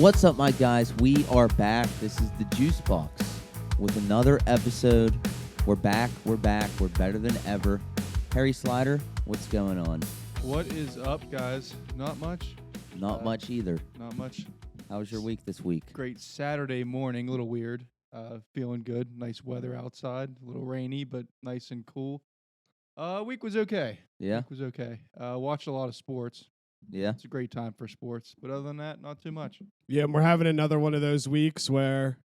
What's up, my guys? We are back. This is the Juice Box with another episode. We're back. We're better than ever. Harry Slider, what's going on? What is up, guys? Not much. Not much either. Not much. How was your week this week? Great Saturday morning. A little weird. Feeling good. Nice weather outside. A little rainy, but nice and cool. Week was okay. Yeah? Week was okay. Watched a lot of sports. Yeah? It's a great time for sports. But other than that, not too much. Yeah, and we're having another one of those weeks where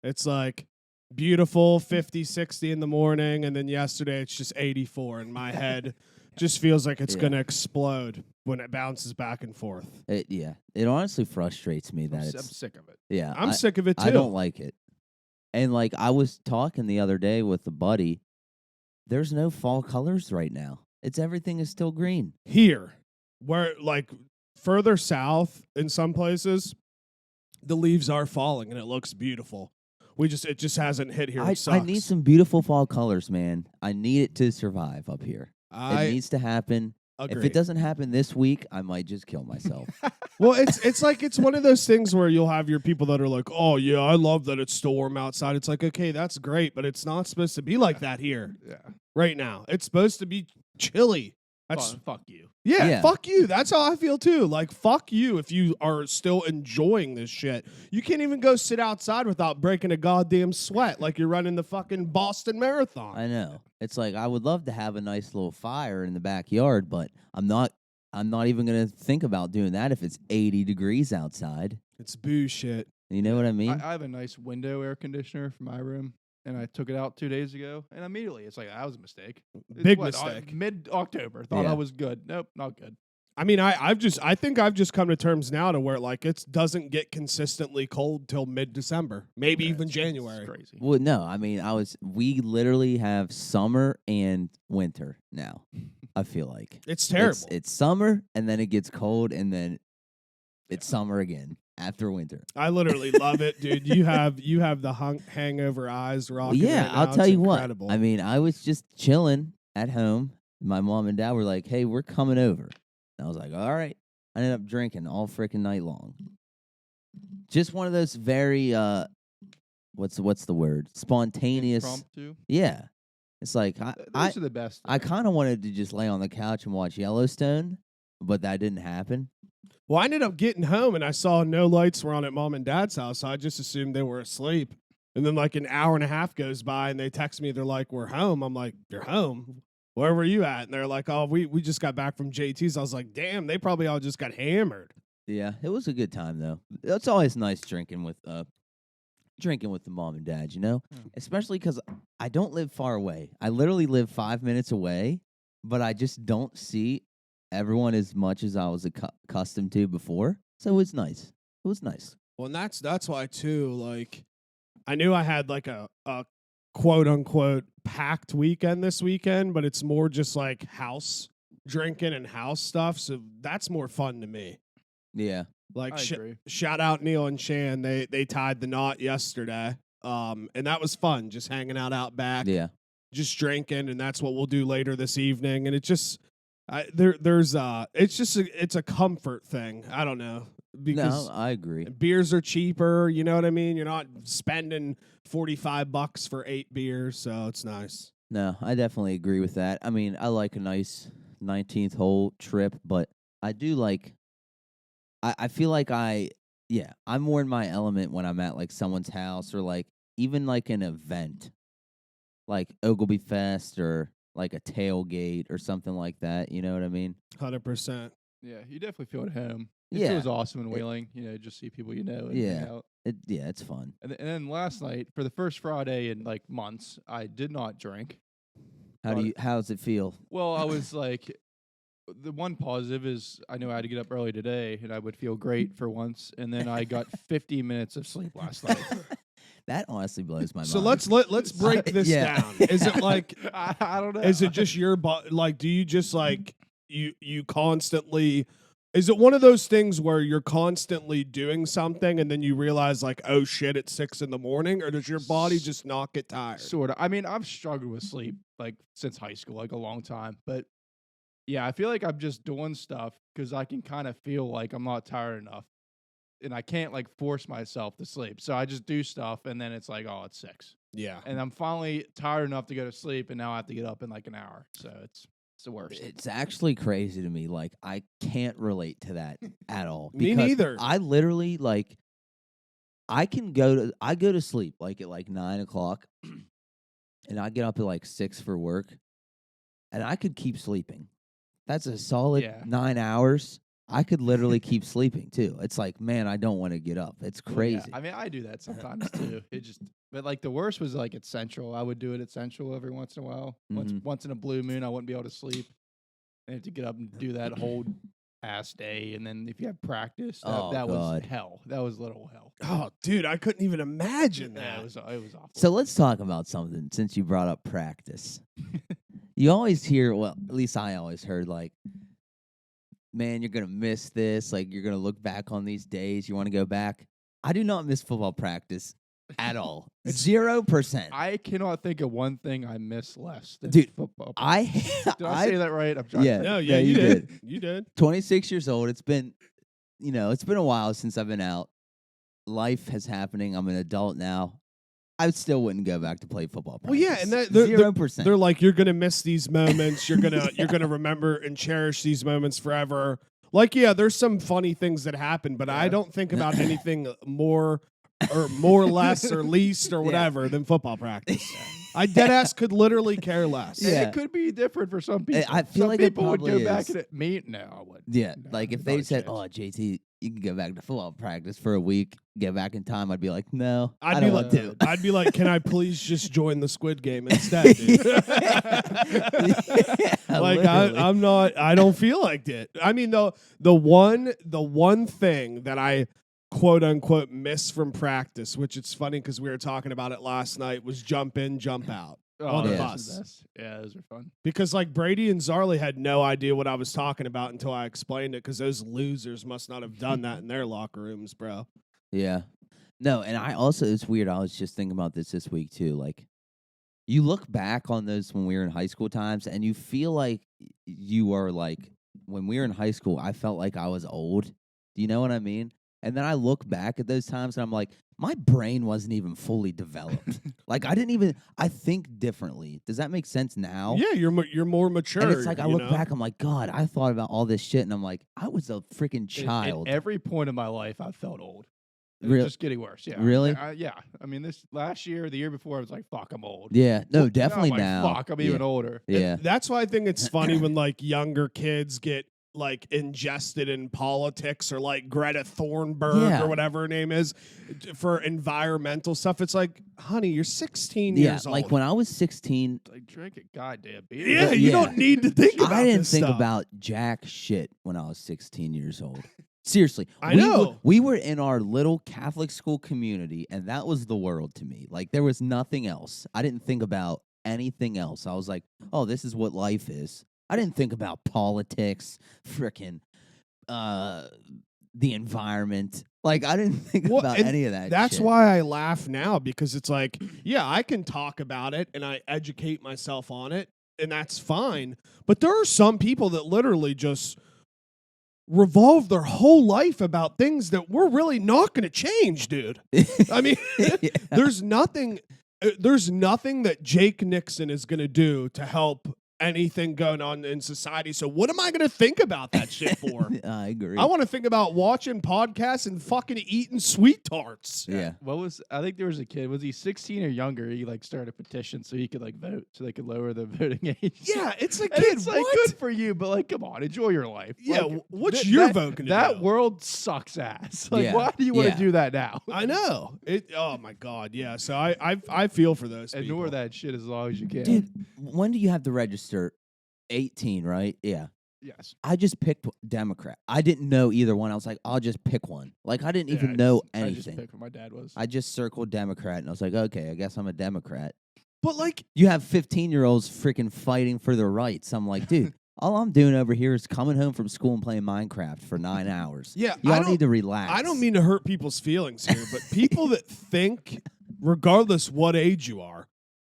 it's like beautiful 50, 60 in the morning, and then yesterday it's just 84, and my head just feels like it's going to explode when it bounces back and forth. It honestly frustrates me that I'm sick of it. Yeah. I'm sick of it, too. I don't like it. And, like, I was talking the other day with a buddy. There's no fall colors right now. Everything is still green. Here, where, like, further south in some places, the leaves are falling, and it looks beautiful. It just hasn't hit here. I need some beautiful fall colors, man. I need it to survive up here. It needs to happen. Agree. If it doesn't happen this week, I might just kill myself. Well, it's one of those things where you'll have your people that are like, oh, yeah, I love that it's still warm outside. It's like, okay, that's great, but it's not supposed to be like that here right now. It's supposed to be chilly. Fuck you. Yeah, fuck you. That's how I feel, too. Like, fuck you if you are still enjoying this shit. You can't even go sit outside without breaking a goddamn sweat like you're running the fucking Boston Marathon. I know. It's like I would love to have a nice little fire in the backyard, but I'm not even going to think about doing that if it's 80 degrees outside. It's bullshit. You know what I mean? I have a nice window air conditioner for my room. And I took it out 2 days ago, and immediately it's like, that was a mistake. Big mistake. Mid-October, thought I was good. Nope, not good. I mean, I think I've just come to terms now to where like it doesn't get consistently cold till mid-December, maybe even January. It's crazy. Well, no, I mean, we literally have summer and winter now. I feel like it's terrible. It's summer, and then it gets cold, and then it's summer again. After winter. I literally love it, dude. You have the hangover eyes rocking. Yeah, right now. I'll tell it's you incredible. what. I mean, I was just chilling at home. My mom and dad were like, hey, we're coming over. And I was like, all right. I ended up drinking all freaking night long. Just one of those very, what's the word? Spontaneous. Impromptu? Yeah. It's like, those are the best. I kind of wanted to just lay on the couch and watch Yellowstone, but that didn't happen. Well, I ended up getting home, and I saw no lights were on at Mom and Dad's house, so I just assumed they were asleep. And then, like, an hour and a half goes by, and they text me. They're like, we're home. I'm like, you're home? Where were you at? And they're like, oh, we just got back from JT's. I was like, damn, they probably all just got hammered. Yeah, it was a good time, though. It's always nice drinking with the mom and dad, you know? Especially because I don't live far away. I literally live 5 minutes away, but I just don't see everyone as much as I was accustomed to before. So it was nice. It was nice. Well, and that's why, too, like, I knew I had, like, a quote-unquote packed weekend this weekend, but it's more just, like, house drinking and house stuff, so that's more fun to me. Yeah. Like, I agree. Shout out Neil and Shan. They tied the knot yesterday, and that was fun, just hanging out back. Yeah. Just drinking, and that's what we'll do later this evening, and it just... it's a comfort thing. I don't know. Because no, I agree. Beers are cheaper, you know what I mean? You're not spending $45 for 8 beers, so it's nice. No, I definitely agree with that. I mean, I like a nice 19th hole trip, but I do like I feel like I'm more in my element when I'm at like someone's house or like even like an event. Like Ogilvy Fest or like a tailgate or something like that, you know what I mean? 100%. Yeah, you definitely feel at home. It Yeah. feels awesome in Wheeling, just see people you know and hang out. It's fun. And then last night, for the first Friday in like months, I did not drink. How's it feel? Well, I was like, the one positive is I knew I had to get up early today, and I would feel great for once. And then I got 50 minutes of sleep last night. That honestly blows my mind. So let's break this down. Is it like I don't know? Is it just your like? Do you just like you constantly? Is it one of those things where you're constantly doing something and then you realize like, oh shit, it's 6 a.m, or does your body just not get tired? Sort of. I mean, I've struggled with sleep like since high school, like a long time. But yeah, I feel like I'm just doing stuff because I can kind of feel like I'm not tired enough. and I can't like force myself to sleep. So I just do stuff, and then it's like, oh, it's 6. Yeah. And I'm finally tired enough to go to sleep, and now I have to get up in like an hour. So it's the worst. It's actually crazy to me. Like, I can't relate to that at all. Me because neither. I literally, like, I go to sleep, like, at, like, 9 o'clock, and I get up at, like, 6 for work, and I could keep sleeping. That's a solid 9 hours. I could literally keep sleeping, too. It's like, man, I don't want to get up. It's crazy. Yeah. I mean, I do that sometimes, too. But, like, the worst was, like, at Central. I would do it at Central every once in a while. Once in a blue moon, I wouldn't be able to sleep. I have to get up and do that whole ass day. And then if you have practice, that was hell. That was literal hell. Oh, dude, I couldn't even imagine that. Yeah, it was awful. So let's talk about something since you brought up practice. You always hear, well, at least I always heard, like, man, you're going to miss this. Like, you're going to look back on these days. You want to go back? I do not miss football practice at all. 0%. I cannot think of one thing I miss less than Dude, football. Did Did I say that right? I'm trying Yeah. to No, Yeah, you you did. did. You did. 26 years old. It's been a while since I've been out. Life has happening. I'm an adult now. I still wouldn't go back to play football practice. Well, yeah, and 0%. they're like, you're gonna miss these moments. You're gonna remember and cherish these moments forever. Like, yeah, there's some funny things that happen, but I don't think about anything more less or least or whatever than football practice. I deadass could literally care less. And Yeah. it could be different for some people. I feel some like it people would probably go back is. and me. No, I wouldn't. Yeah, No, like if not they a said, chance. "Oh, JT, you can go back to football practice for a week, get back in time," I'd be like, "No, I I'd don't be want like, to." I'd be like, can I please just join the Squid Game instead? Dude? Yeah, Like literally. I'm not. I don't feel like it. I mean, the one thing that I quote unquote miss from practice, which it's funny because we were talking about it last night, was jump in, jump out on the yeah. bus. Yeah, those are fun. Because like Brady and Zarley had no idea what I was talking about until I explained it. Because those losers must not have done that in their locker rooms, bro. Yeah. No, and I also, it's weird. I was just thinking about this week too. Like, you look back on those when we were in high school times, and you feel like you are like, when we were in high school, I felt like I was old. Do you know what I mean? And then I look back at those times, and I'm like, my brain wasn't even fully developed. Like, I think differently. Does that make sense now? Yeah, you're more mature. And it's like, I you look know? back, I'm like, God, I thought about all this shit, and I'm like, I was a freaking At child. every point in my life, I felt old. It's Real- just getting worse. Yeah. Really? Yeah. I mean, this last year, the year before, I was like, fuck, I'm old. Yeah, no, Now definitely I'm like, now. Fuck, I'm yeah. even older. Yeah. That's why I think it's funny when like younger kids get like ingested in politics or like Greta Thunberg Yeah. or whatever her name is for environmental stuff. It's like, honey, you're 16 Yeah, years old. like when I was 16, Like, drink a goddamn beer. yeah, you Yeah. don't need to think about I didn't this think stuff. about jack shit when I was 16 years old. Seriously. I know. We were in our little Catholic school community, and that was the world to me. Like, there was nothing else. I didn't think about anything else. I was like, oh, this is what life is. I didn't think about politics, frickin' the environment. Like, I didn't think Well, about and any of that That's shit. why I laugh now, because it's like, yeah, I can talk about it and I educate myself on it, and that's fine. But there are some people that literally just revolve their whole life about things that we're really not going to change, dude. I mean, Yeah. there's nothing that Jake Nixon is going to do to help anything going on in society. So what am I going to think about that shit for? I agree. I want to think about watching podcasts and fucking eating sweet tarts. Yeah. I think there was a kid, was he 16 or younger? He like started a petition so he could like vote, so they could lower the voting age. Yeah, it's like, And kid, it's like what? good for you, but like, come on, enjoy your life. Yeah, Like, what's your that, vote gonna That do? world sucks ass. Like, Yeah, why do you want to yeah. do that now? I know. Oh my god, yeah. So I feel for those people. Ignore that shit as long as you can. Dude, when do you have to register? 18, right? Yeah. Yes. I just picked Democrat. I didn't know either one. I was like, I'll just pick one. Like, I didn't Yeah, even I know just- I just anything. picked what my dad was. I just circled Democrat, and I was like, okay, I guess I'm a Democrat. But like, You have 15-year-olds freaking fighting for their rights. I'm like, dude, all I'm doing over here is coming home from school and playing Minecraft for 9 hours. yeah, Y'all need to relax. I don't mean to hurt people's feelings here, but people that think, regardless what age you are,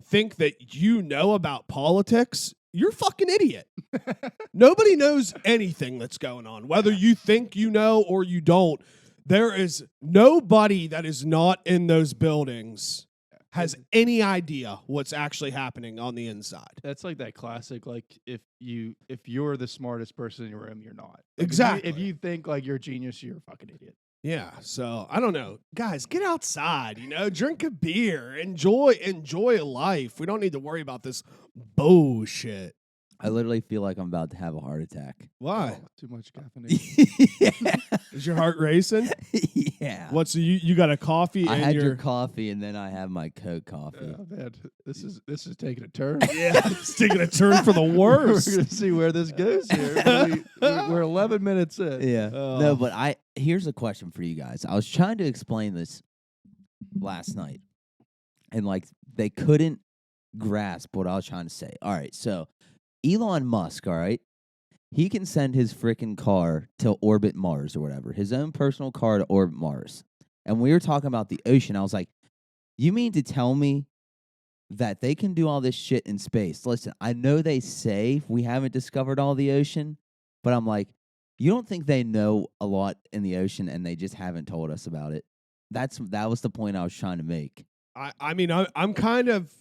think that you know about politics, you're a fucking idiot. Nobody knows anything that's going on. Whether you think you know or you don't, there is nobody that is not in those buildings has any idea what's actually happening on the inside. That's like that classic, like if you're the smartest person in your room, you're not. Like, Exactly. If you think like you're a genius, you're a fucking idiot. Yeah, so I don't know. Guys, get outside, drink a beer, enjoy life. We don't need to worry about this bullshit. I literally feel like I'm about to have a heart attack. Why? Oh, too much caffeination. Yeah. Is your heart racing? Yeah. What? So you got a coffee? I and had your coffee and then I have my Coke coffee. Oh, man, this is taking a turn. Yeah, it's taking a turn for the worst. We're gonna see where this goes here. We're 11 minutes in. Yeah. Oh. No, but here's a question for you guys. I was trying to explain this last night, and like they couldn't grasp what I was trying to say. All right, so Elon Musk, all right, he can send his freaking car to orbit Mars or whatever, his own personal car to orbit Mars. And we were talking about the ocean. I was like, you mean to tell me that they can do all this shit in space? Listen, I know they say we haven't discovered all the ocean, but I'm like, you don't think they know a lot in the ocean and they just haven't told us about it? That was the point I was trying to make. I mean, I'm kind of.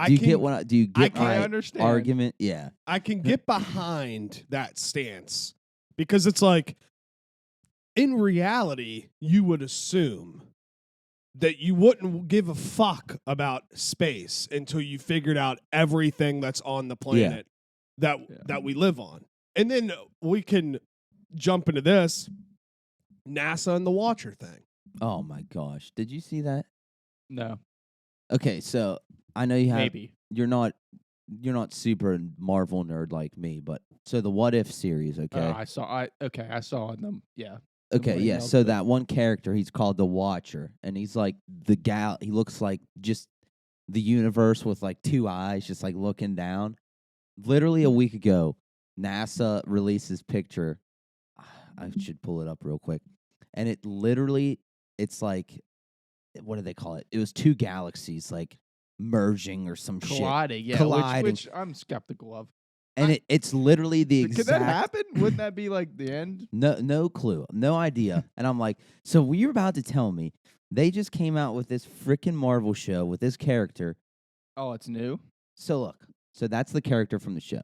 Do you get my understand. argument? Yeah. I can get behind that stance because it's like, in reality, you would assume that you wouldn't give a fuck about space until you figured out everything that's on the planet that we live on. And then we can jump into this NASA and the Watcher thing. Oh my gosh. Did you see that? No. Okay, so I know you have Maybe. you're not super Marvel nerd like me, but so the What If series, okay? I saw them. Yeah. Okay, yeah. else, So but- that one character, he's called the Watcher, and he's like he looks like just the universe with like two eyes, just like looking down. Literally a week ago, NASA released this picture. I should pull it up real quick. And it's like, what do they call it? It was two galaxies like merging or some colliding, shit. yeah, Colliding. which I'm skeptical of. And it's literally the exact. Could that happen? Wouldn't that be like the end? No clue, no idea. And I'm like, so you're about to tell me they just came out with this freaking Marvel show with this character. Oh, it's new? So look, so that's the character from the show.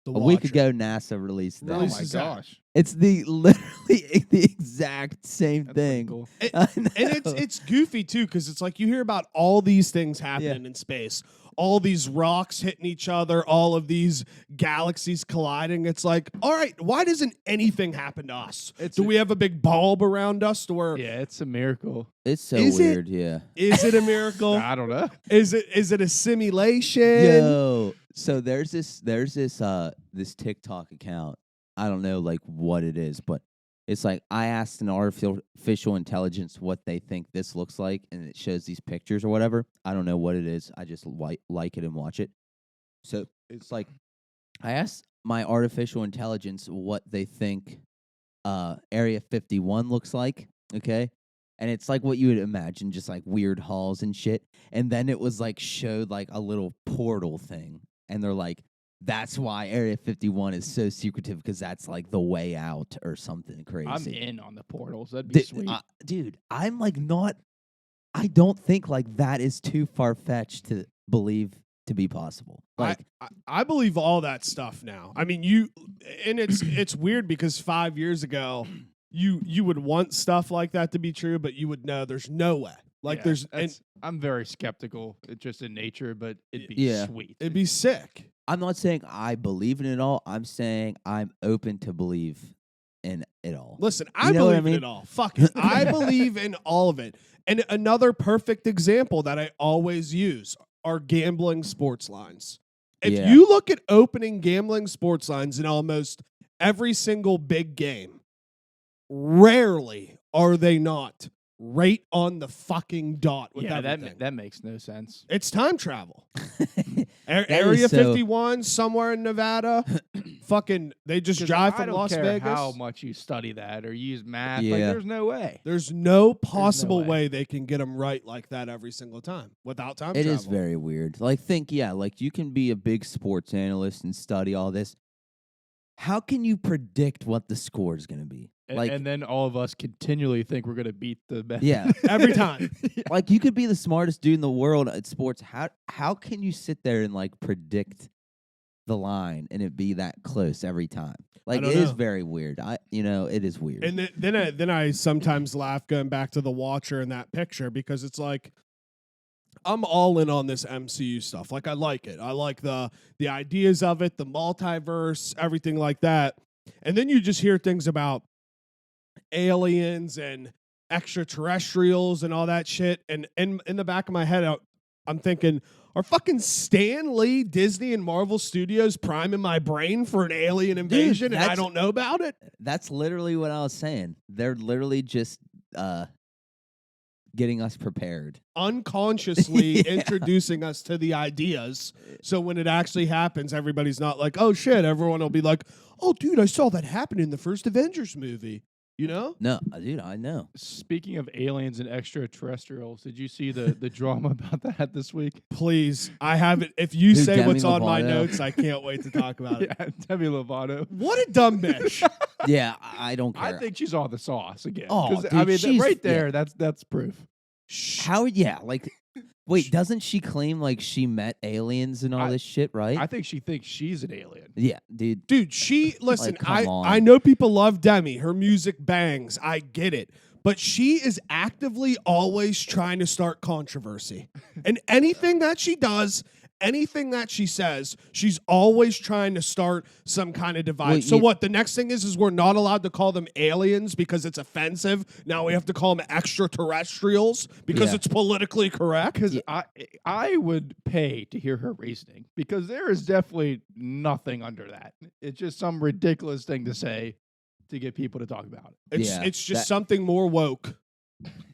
The A week Watcher. ago, NASA released that. Oh my Releases that. gosh. It's literally the exact same That's pretty thing. cool. I And know. it's goofy too, because it's like you hear about all these things happening in space, all these rocks hitting each other, all of these galaxies colliding. It's like, all right, why doesn't anything happen to us? Do we have a big bulb around us to where Yeah, it's a miracle. It's so Is it- weird, yeah. is it a miracle? I don't know. Is it a simulation? Yo, so there's this TikTok account. I don't know like what it is, but it's like I asked an artificial intelligence what they think this looks like, and it shows these pictures or whatever. I don't know what it is. I just like it and watch it. So it's like I asked my artificial intelligence what they think Area 51 looks like, okay? And it's like what you would imagine, just like weird halls and shit. And then it was like showed like a little portal thing. And they're like, that's why Area 51 is so secretive, because that's like the way out or something crazy. I'm in on the portals. That'd be sweet. Dude, I'm like I don't think like that is too far-fetched to believe to be possible. Like, I believe all that stuff now. I mean, it's weird because 5 years ago, you would want stuff like that to be true, but you would know there's no way. Like Yeah, I'm very skeptical, just in nature, but it'd be sweet. It'd be sick. I'm not saying I believe in it all. I'm saying I'm open to believe in it all. Listen, You I know what I believe in mean? it all. Fuck it. I believe in all of it. And another perfect example that I always use are gambling sports lines. If Yeah. you look at opening gambling sports lines in almost every single big game, rarely are they not right on the fucking dot with everything. that makes no sense. It's time travel. That Area is so- 51, somewhere in Nevada. Fucking, they just drive I from don't Las care Vegas. how much you study that or use math. Yeah. Like, there's no way. There's no possible way. way they can get them right like that every single time without time It travel. is very weird. Like, like you can be a big sports analyst and study all this. How can you predict what the score is going to be? And then all of us continually think we're going to beat the best. Yeah. Every time. Like, you could be the smartest dude in the world at sports. How can you sit there and like predict the line and it be that close every time? Like, it is very weird. It is weird. And then I sometimes laugh going back to the Watcher in that picture, because it's like, I'm all in on this MCU stuff. Like, I like it. I like the ideas of it, the multiverse, everything like that. And then you just hear things about aliens and extraterrestrials and all that shit. And in the back of my head, I'm thinking, are fucking Stan Lee, Disney, and Marvel Studios priming my brain for an alien invasion, and I don't know about it? That's literally what I was saying. They're literally just getting us prepared. Unconsciously introducing us to the ideas. So when it actually happens, everybody's not like, oh shit. Everyone will be like, oh dude, I saw that happen in the first Avengers movie. You know? No, dude, I know. Speaking of aliens and extraterrestrials, did you see the drama about that this week? Please, I haven't. If you say Demi what's on Lovato. my notes, I can't wait to talk about it. Yeah, Demi Lovato. What a dumb bitch. Yeah, I don't care. I think she's on the sauce again. Oh, 'Cause, dude, I mean, she's- right there, that's proof. How? Yeah, like, wait, doesn't she claim like she met aliens and all this shit, right? I think she thinks she's an alien. Yeah, dude. Dude, listen, come on. I know people love Demi. Her music bangs. I get it. But she is actively always trying to start controversy. And anything that she does, anything that she says, she's always trying to start some kind of divide. Well, so what? The next thing is we're not allowed to call them aliens because it's offensive. Now we have to call them extraterrestrials because it's politically correct. Because I would pay to hear her reasoning, because there is definitely nothing under that. It's just some ridiculous thing to say to get people to talk about it. It's just something more woke.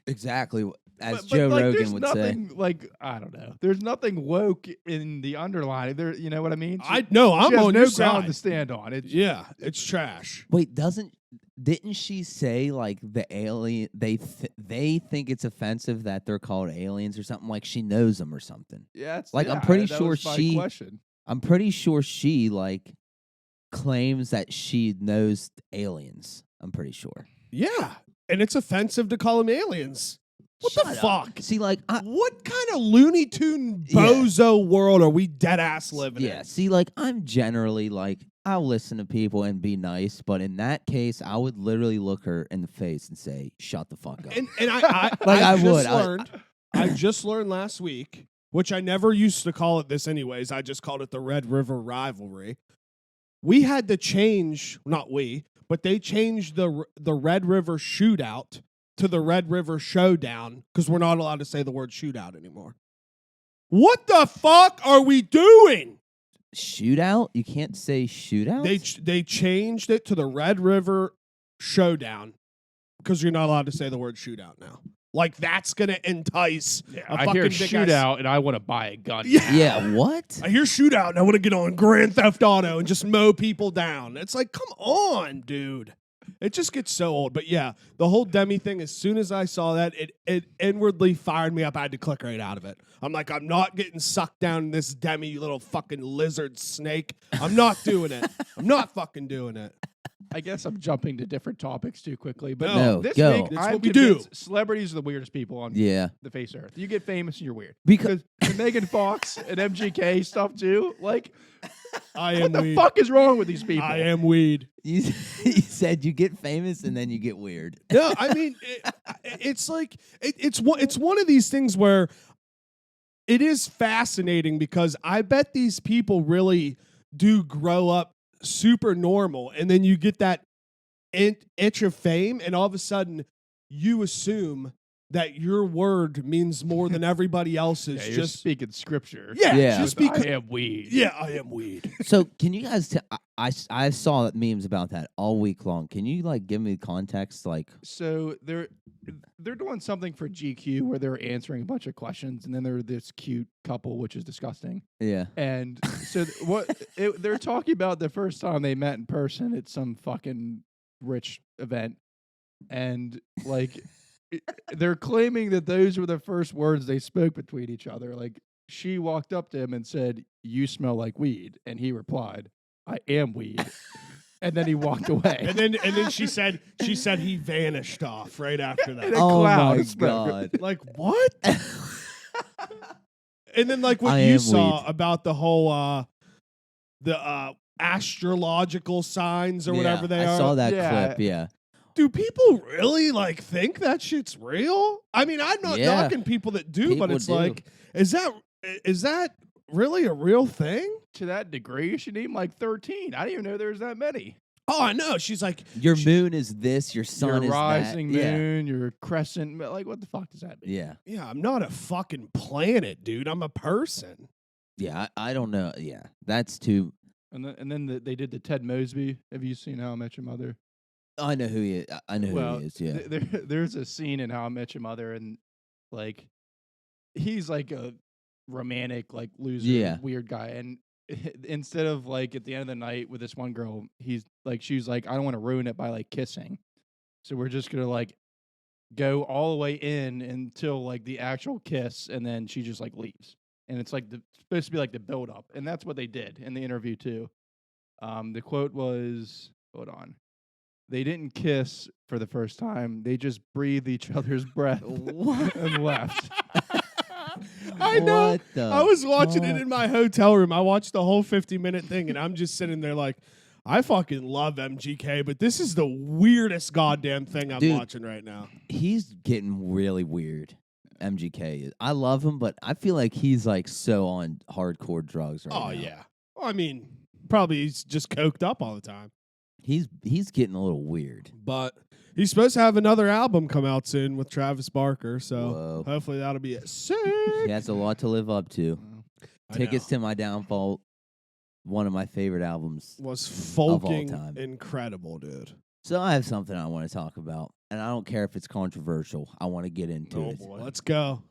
Exactly. As But, Joe like, Rogan there's would nothing, say. Like, I don't know. There's nothing woke in the underlying. There, you know what I mean? I'm She on has your no side. ground to stand on. It's trash. Wait, didn't she say like the alien? They think it's offensive that they're called aliens or something. Like she knows them or something. Yeah, it's, Like, I'm pretty that sure was my she- question. I'm pretty sure she like claims that she knows aliens. I'm pretty sure. Yeah, and it's offensive to call them aliens. What the Shut up. fuck? See, like, What kind of Looney Tune bozo world are we dead ass living in? see, like, I'm generally like, I'll listen to people and be nice, but in that case, I would literally look her in the face and say, "Shut the fuck up." And I Like, I just would. learned. I just learned last week, which I never used to call it this anyways. I just called it the Red River rivalry. We had to change, not we, but they changed the Red River shootout to the Red River Showdown because we're not allowed to say the word shootout anymore. What the fuck are we doing? Shootout? You can't say shootout. They changed it to the Red River Showdown because you're not allowed to say the word shootout now. Like, that's gonna entice a I fucking hear big ass- shootout and I want to buy a gun. Yeah, what? I hear shootout and I want to get on Grand Theft Auto and just mow people down. It's like, come on, dude. It just gets so old. But yeah, the whole Demi thing, as soon as I saw that, it inwardly fired me up. I had to click right out of it. I'm like, I'm not getting sucked down in this Demi, you little fucking lizard snake. I'm not doing it. I'm not fucking doing it. I guess I'm jumping to different topics too quickly, but No, this go. week That's I'm what we do. convinced celebrities are the weirdest people on Yeah. the face of earth. You get famous and you're weird. Because The Megan Fox and MGK stuff too. Like, I am what the weed. fuck is wrong with these people? I am weed. you said you get famous and then you get weird. No, I mean, it's like it's one of these things where it is fascinating because I bet these people really do grow up super normal, and then you get that itch of fame, and all of a sudden you assume that your word means more than everybody else's. Yeah, you're speaking scripture. Yeah. just I because. am weed. Yeah, I am weed. So can you guys? I saw memes about that all week long. Can you like give me context? Like, So they're doing something for GQ where they're answering a bunch of questions, and then they're this cute couple, which is disgusting. yeah, And so they're talking about the first time they met in person at some fucking rich event, and like they're claiming that those were the first words they spoke between each other. Like, she walked up to him and said, "You smell like weed," and he replied, "I am weed." And then he walked away. And then she said he vanished off right after that. Oh my cloud. god! Like what? And then like what I you am saw weak. about the whole the astrological signs or whatever they are. I saw that Yeah. clip. Yeah, Do people really like think that shit's real? I mean, I'm not Yeah. knocking people that do, but People it's do. like, is that really a real thing? To that degree, she named like 13. I didn't even know there was that many. Oh, I know. She's like, your moon is this. Your sun Your is rising that. moon, your crescent. Like, what the fuck does that mean? Yeah, yeah, I'm not a fucking planet, dude. I'm a person. yeah. I don't know. Yeah, that's too. And then they did the Ted Mosby. Have you seen How I Met Your Mother? I know who he is. I know Well, who he is. Yeah. there's a scene in How I Met Your Mother, and like he's like a romantic, like loser, Yeah. weird guy, and instead of like at the end of the night with this one girl, she's like, I don't want to ruin it by like kissing, so we're just gonna like go all the way in until like the actual kiss, and then she just like leaves, and it's like supposed to be like the build up, and that's what they did in the interview too. The quote was, hold on. They didn't kiss for the first time. They just breathed each other's breath and left. I know. What the I was watching it fuck? in my hotel room. I watched the whole 50-minute thing, and I'm just sitting there like, I fucking love MGK, but this is the weirdest goddamn thing I'm Dude. watching right now. He's getting really weird. MGK is. I love him, but I feel like he's like so on hardcore drugs right now. Oh, yeah. Well, I mean, probably he's just coked up all the time. He's getting a little weird. But he's supposed to have another album come out soon with Travis Barker, so Whoa. hopefully that'll be sick. He has a lot to live up to. I Tickets know. to My Downfall, one of my favorite albums. Was all fucking time. incredible, dude. So I have something I want to talk about, and I don't care if it's controversial. I want to get into it. Let's go.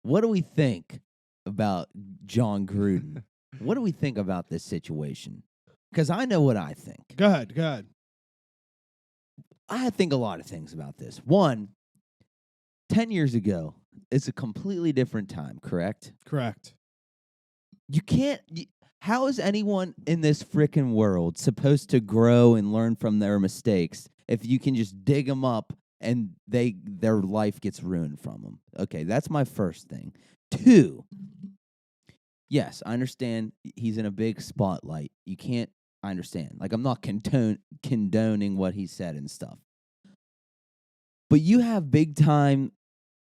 What do we think about John Gruden? What do we think about this situation? Because I know what I think. Go ahead. I think a lot of things about this. One, 10 years ago, it's a completely different time, correct? Correct. You can't. How is anyone in this frickin' world supposed to grow and learn from their mistakes if you can just dig them up and their life gets ruined from them? Okay, that's my first thing. Two, yes, I understand he's in a big spotlight. You can't. I understand. Like, I'm not condoning what he said and stuff. But you have big time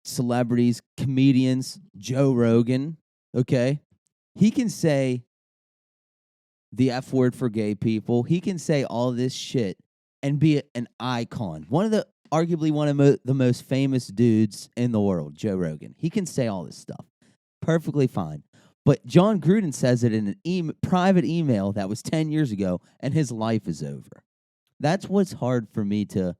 celebrities, comedians, Joe Rogan, okay? He can say the F word for gay people. He can say all this shit and be an icon. Arguably one of the most famous dudes in the world, Joe Rogan. He can say all this stuff. Perfectly fine. But John Gruden says it in an private email that was 10 years ago, and his life is over. That's what's hard for me to,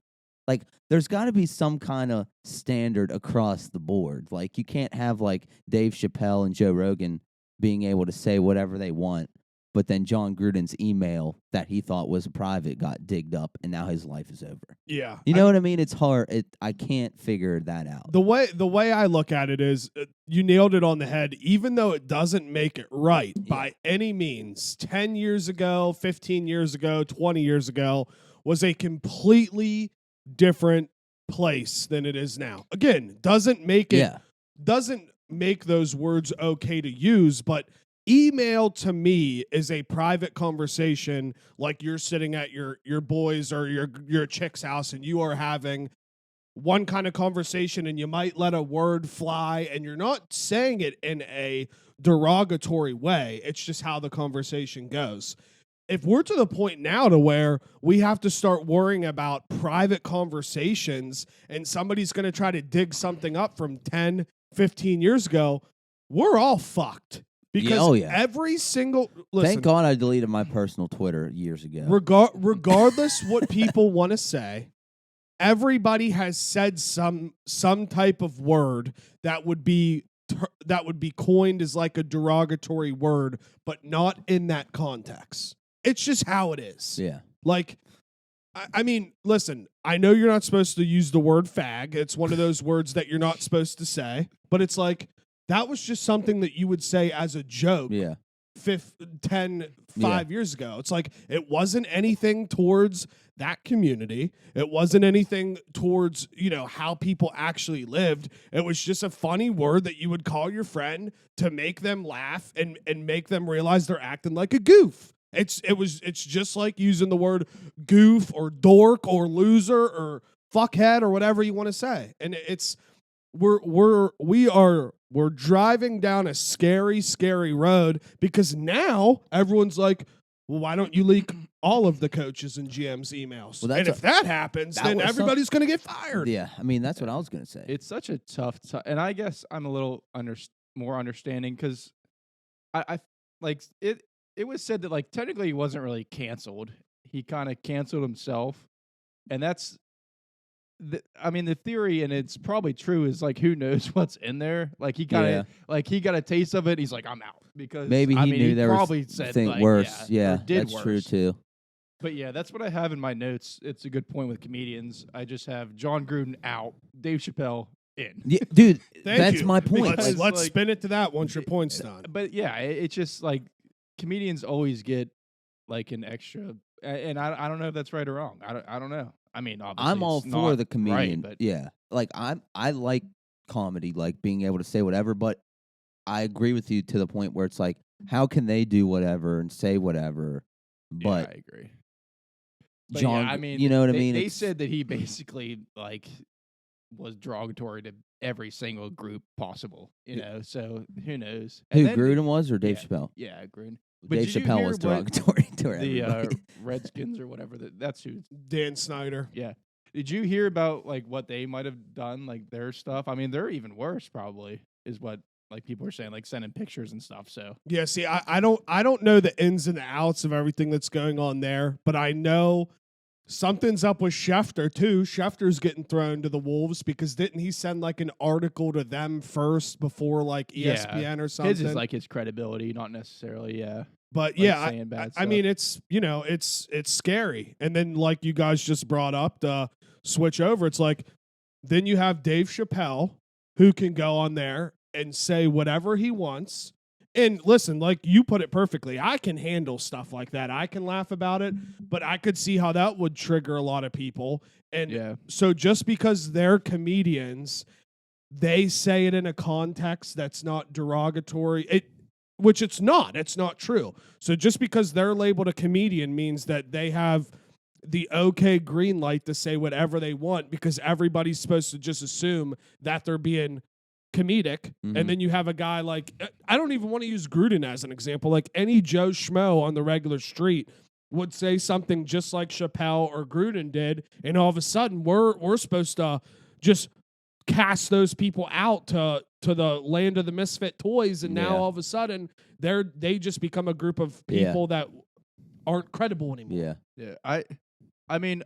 like, there's got to be some kind of standard across the board. Like, you can't have, like, Dave Chappelle and Joe Rogan being able to say whatever they want, but then John Gruden's email that he thought was private got digged up, and now his life is over. Yeah. You know what I mean? It's hard. I can't figure that out. The way I look at it is, you nailed it on the head. Even though it doesn't make it right by any means, 10 years ago, 15 years ago, 20 years ago was a completely different place than it is now. Again, doesn't make those words okay to use, but email to me is a private conversation, like you're sitting at your boys or your chick's house and you are having one kind of conversation and you might let a word fly and you're not saying it in a derogatory way. It's just how the conversation goes. If we're to the point now to where we have to start worrying about private conversations and somebody's going to try to dig something up from 10, 15 years ago, we're all fucked. Because every single... Listen, Thank God I deleted my personal Twitter years ago. Regardless what people want to say, everybody has said some type of word that would be coined as like a derogatory word, but not in that context. It's just how it is. Yeah. Like, I mean, listen, I know you're not supposed to use the word fag. It's one of those words that you're not supposed to say, but it's like, that was just something that you would say as a joke. Yeah. 5 years ago. It's like it wasn't anything towards that community. It wasn't anything towards, how people actually lived. It was just a funny word that you would call your friend to make them laugh and make them realize they're acting like a goof. It's just like using the word goof or dork or loser or fuckhead or whatever you want to say. And we're driving down a scary, scary road because now everyone's like, well, why don't you leak all of the coaches and GM's emails? Well, and if that happens, then everybody's going to get fired. Yeah, I mean, that's what I was going to say. It's such a tough and I guess I'm a little more understanding because I like it. It was said that like technically he wasn't really canceled. He kind of canceled himself, and that's. The theory, and it's probably true, is like who knows what's in there. Like he got a taste of it. He's like, I'm out because maybe he knew there probably was said something like, worse. Yeah, did that's worse. true too. But yeah, that's what I have in my notes. It's a good point with comedians. I just have John Gruden out, Dave Chappelle in. Yeah, dude, Thank that's you. my point. Let's spin it to that once your point's done. But yeah, it's just like comedians always get like an extra, and I don't know if that's right or wrong. I don't know. I mean, obviously I'm all for the comedian, right, but yeah. Like I like comedy, like being able to say whatever. But I agree with you to the point where it's like, how can they do whatever and say whatever? But yeah, I agree. But John, yeah, I mean, you know what I mean? They said that he basically like was derogatory to every single group possible. You know, so who knows? Who, Gruden was or Dave yeah, Chappelle? Yeah, Gruden. But Dave Chappelle was derogatory to the everybody. Redskins or whatever. That's who. Dan Snyder. Yeah. Did you hear about like what they might have done, like their stuff? I mean, they're even worse, probably, is what like people are saying, like sending pictures and stuff. So yeah, see, I don't know the ins and the outs of everything that's going on there, but I know something's up with Schefter too. Schefter's getting thrown to the wolves because didn't he send like an article to them first before like ESPN or something? His is like his credibility, not necessarily. Yeah. But like yeah, I mean, it's it's scary. And then like you guys just brought up the switch over, it's like then you have Dave Chappelle who can go on there and say whatever he wants. And listen, like you put it perfectly, I can handle stuff like that. I can laugh about it, but I could see how that would trigger a lot of people. And so just because they're comedians, they say it in a context that's not derogatory. Which it's not. It's not true. So just because they're labeled a comedian means that they have the okay green light to say whatever they want because everybody's supposed to just assume that they're being comedic. Mm-hmm. And then you have a guy like, I don't even want to use Gruden as an example. Like any Joe Schmo on the regular street would say something just like Chappelle or Gruden did. And all of a sudden we're supposed to just cast those people out to the land of the misfit toys, and now all of a sudden they just become a group of people that aren't credible anymore. I mean,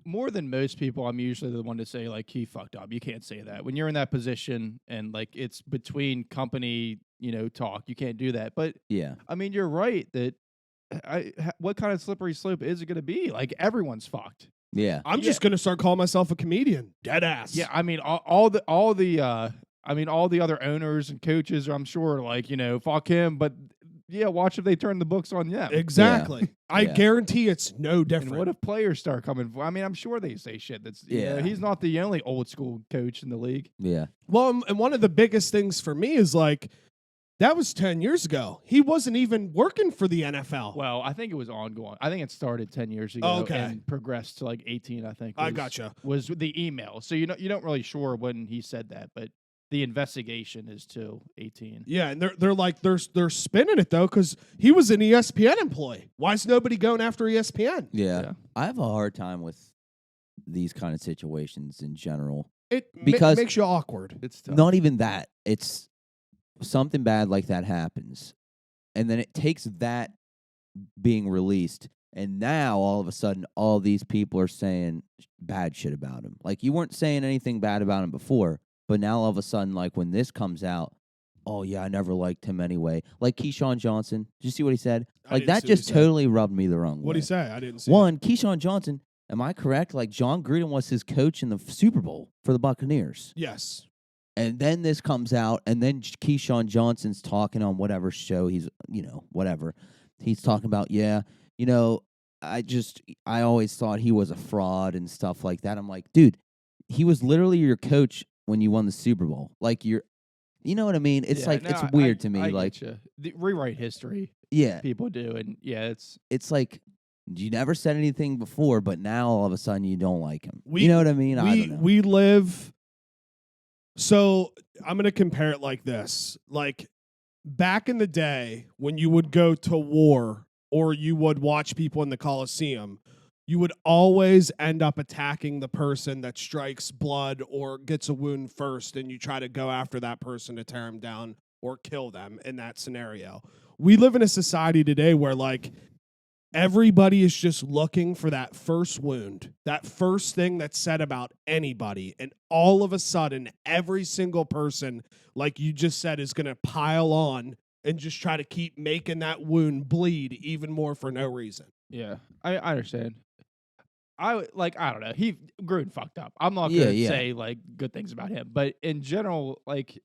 more than most people, I'm usually the one to say like he fucked up. You can't say that when you're in that position and like it's between company, talk. You can't do that. But I mean, you're right that what kind of slippery slope is it going to be? Like everyone's fucked. Yeah, I'm just gonna start calling myself a comedian, dead ass. Yeah, I mean all the other owners and coaches are, I'm sure, like fuck him. But watch if they turn the books on them. Exactly. Yeah. I guarantee it's no different. And what if players start coming? I mean, I'm sure they say shit that's he's not the only old school coach in the league. Yeah. Well, and one of the biggest things for me is like that was 10 years ago. He wasn't even working for the NFL. Well, I think it was ongoing. I think it started 10 years ago and progressed to like 18, I think. I gotcha. Was the email. So you don't really sure when he said that, but the investigation is till 18. Yeah, and they're spinning it though because he was an ESPN employee. Why is nobody going after ESPN? Yeah. I have a hard time with these kind of situations in general. Because makes you awkward. It's tough. Not even that. It's something bad like that happens, and then it takes that being released, and now all of a sudden all these people are saying bad shit about him. Like you weren't saying anything bad about him before, but now all of a sudden, like when this comes out, oh yeah, I never liked him anyway. Like Keyshawn Johnson, did you see what he said? Like that just totally rubbed me the wrong way. What'd he say? I didn't see Keyshawn Johnson, am I correct? Like John Gruden was his coach in the Super Bowl for the Buccaneers. Yes. And then this comes out, and then Keyshawn Johnson's talking on whatever show he's, whatever. He's talking about, I always thought he was a fraud and stuff like that. I'm like, dude, he was literally your coach when you won the Super Bowl. Like, you know what I mean? It's it's weird to me. Like, rewrite history. Yeah. People do. And it's like, you never said anything before, but now all of a sudden you don't like him. You know what I mean? I don't know. We live. So I'm going to compare it like this. Like, back in the day when you would go to war or you would watch people in the Coliseum, you would always end up attacking the person that strikes blood or gets a wound first, and you try to go after that person to tear them down or kill them in that scenario. We live in a society today where, like, everybody is just looking for that first wound, that first thing that's said about anybody. And all of a sudden, every single person, like you just said, is going to pile on and just try to keep making that wound bleed even more for no reason. Yeah, I understand. I don't know. Gruden fucked up. I'm not going to say, like, good things about him. But in general, like,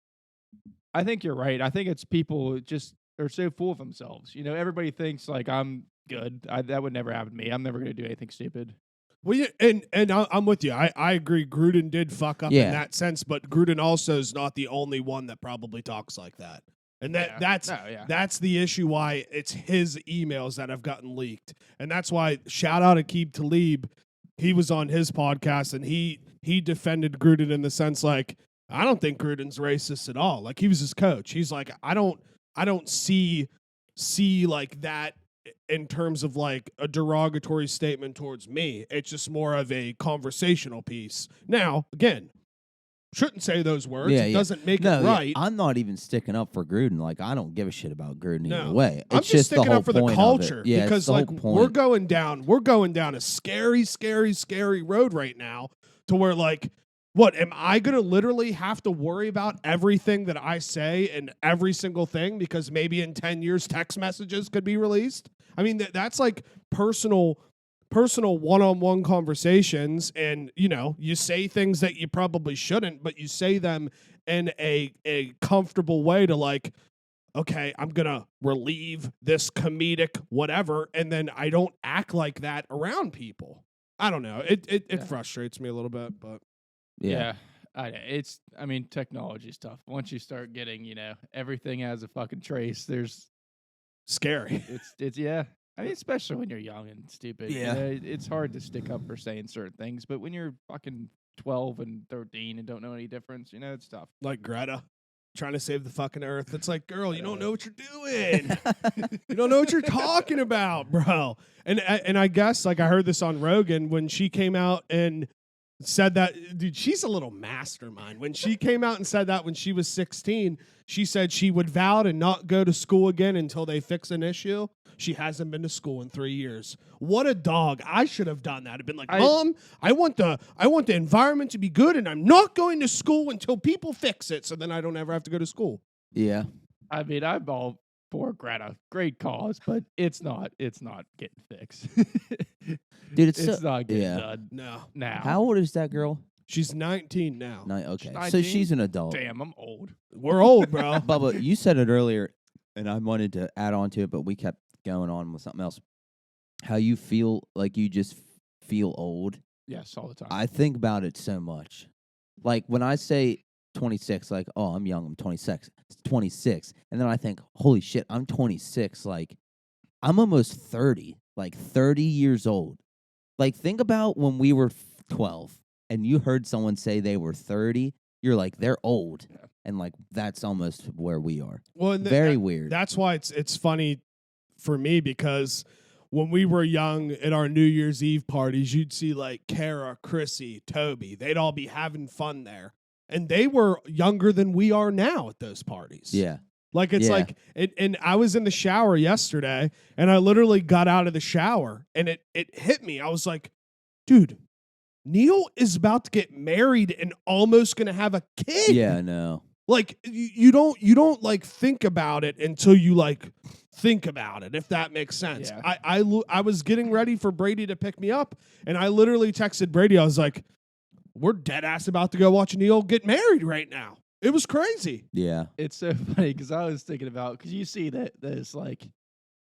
I think you're right. I think it's people just are so full of themselves. Everybody thinks, like, I'm good. That would never happen to me. I'm never going to do anything stupid. Well, yeah, and I'm with you. I agree. Gruden did fuck up in that sense, but Gruden also is not the only one that probably talks like that. And that's the issue why it's his emails that have gotten leaked. And that's why, shout out Aqib Talib, he was on his podcast and he defended Gruden in the sense, like, I don't think Gruden's racist at all. Like, he was his coach. He's like, I don't see like that in terms of like a derogatory statement towards me. It's just more of a conversational piece. Now, again, shouldn't say those words. It doesn't make it right. I'm not even sticking up for Gruden. Like, I don't give a shit about Gruden either way. I'm just sticking up for the culture. Yeah, because like we're going down a scary, scary, scary road right now to where, like, what, am I going to literally have to worry about everything that I say and every single thing because maybe in 10 years text messages could be released? I mean, that's like personal one-on-one conversations, and, you say things that you probably shouldn't, but you say them in a comfortable way to, like, okay, I'm going to relieve this comedic whatever, and then I don't act like that around people. I don't know. It frustrates me a little bit, but... Yeah. Technology stuff. Once you start getting, everything has a fucking trace, there's scary. It's especially when you're young and stupid. Yeah. It's hard to stick up for saying certain things, but when you're fucking 12 and 13 and don't know any difference, it's tough. Like Greta trying to save the fucking earth. It's like, girl, you don't know what you're doing. You don't know what you're talking about, bro. And I guess, like, I heard this on Rogan when she came out and said that, dude, she's a little mastermind. When she came out and said that when she was 16, she said she would vow to not go to school again until they fix an issue. She hasn't been to school in 3 years. What a dog. I should have done that. I've been like, Mom, I want the environment to be good, and I'm not going to school until people fix it, so then I don't ever have to go to school. Yeah. I'm all for Greta. Great cause, but it's not getting fixed. Dude, it's not getting done. No. Now. How old is that girl? She's 19 now. Okay. 19? So she's an adult. Damn, I'm old. We're old, bro. Bubba, you said it earlier, and I wanted to add on to it, but we kept going on with something else. How you feel like you just feel old. Yes, all the time. I think about it so much. Like, when I say 26, like, oh, I'm young, I'm 26. And then I think, holy shit, I'm 26. Like, I'm almost 30, like 30 years old. Like, think about when we were 12 and you heard someone say they were 30. You're like, they're old. Yeah. And, like, that's almost where we are. Well, very weird. That's why it's funny for me, because when we were young at our New Year's Eve parties, you'd see, like, Kara, Chrissy, Toby. They'd all be having fun there. And they were younger than we are now at those parties. Yeah. Like, it's like, and I was in the shower yesterday, and I literally got out of the shower, and it hit me. I was like, dude, Neil is about to get married and almost going to have a kid. Yeah, I know. Like, you don't like think about it until you, like, think about it, if that makes sense. Yeah. I was getting ready for Brady to pick me up, and I literally texted Brady. I was like, we're dead ass about to go watch Neil get married right now. It was crazy. Yeah. It's so funny because I was thinking about because you see that there's like,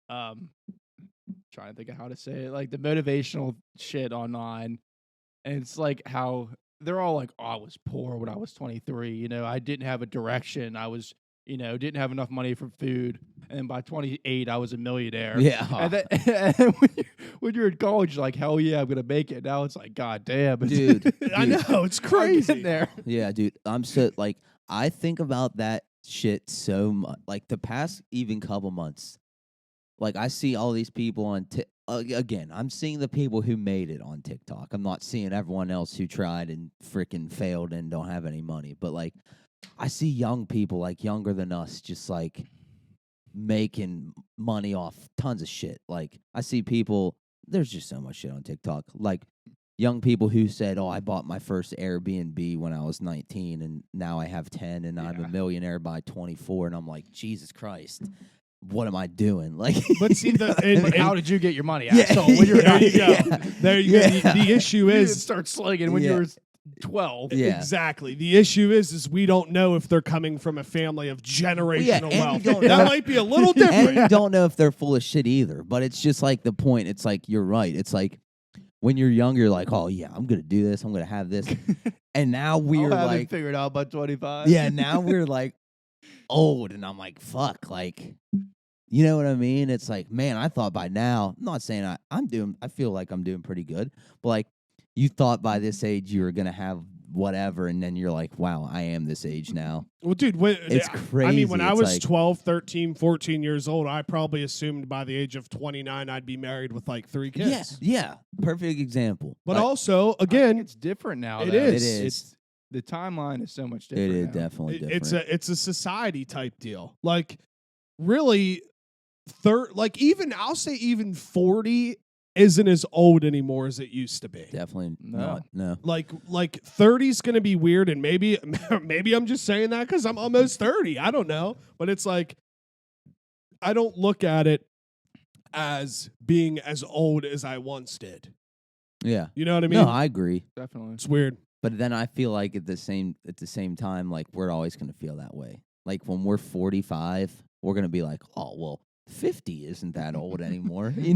trying to think of how to say it, like the motivational shit online, and it's like how they're all like, "Oh, I was poor when I was 23. You know, I didn't have a direction. I was, didn't have enough money for food, and by 28, I was a millionaire." Yeah. And then when you're in college, you're like, "Hell yeah, I'm gonna make it." Now it's like, "God damn, Dude. I know, it's crazy. there." Yeah, dude. I'm so like I think about that shit so much. Like the past even couple months, like I see all these people on again. I'm seeing the people who made it on TikTok. I'm not seeing everyone else who tried and freaking failed and don't have any money. But like, I see young people like younger than us, just like making money off tons of shit. Like I see people. There's just so much shit on TikTok. Like young people who said, "Oh, I bought my first Airbnb when I was 19, and now I have 10, and I'm a millionaire by 24." And I'm like, Jesus Christ. What am I doing? Like, But see, How did you get your money, Yeah, asshole? When you're there you go. Yeah. There you go. The issue you didn't is start slinging when Yeah. you were 12. Yeah. exactly. The issue is we don't know if they're coming from a family of generational and wealth. you don't That know- might be a little and you different. don't know if they're full of shit either. But it's just like the point. It's like you're right. It's like when you're young, you're like, "Oh yeah, I'm gonna do this. I'm gonna have this." And now we're I'll have it like, figured out by 25. yeah. Now we're like old, and I'm like, fuck, like. You know what I mean? It's like, man, I thought by now, I'm not saying I feel like I'm doing pretty good, but like you thought by this age you were going to have whatever, and then you're like, wow, I am this age now. Well, dude, It's I mean, crazy. when I It's was like- 12, 13, 14 years old, I probably assumed by the age of 29 I'd be married with like 3 kids. Yeah. Perfect example. But Like, also, I think again, it's different now. It though. is. It is. It's the timeline is so much it different. is now. definitely different. it's a society type deal. Like, really, even I'll say even 40 isn't as old anymore as it used to be. Definitely No. not. No. Like 30's gonna be weird, and maybe I'm just saying that because I'm almost 30. I don't know, but it's like I don't look at it as being as old as I once did. Yeah. You know what I mean? No, I agree. Definitely. It's weird. But then I feel like at the same time, like we're always going to feel that way. Like when we're 45, we're going to be like, oh, well, 50 isn't that old anymore. You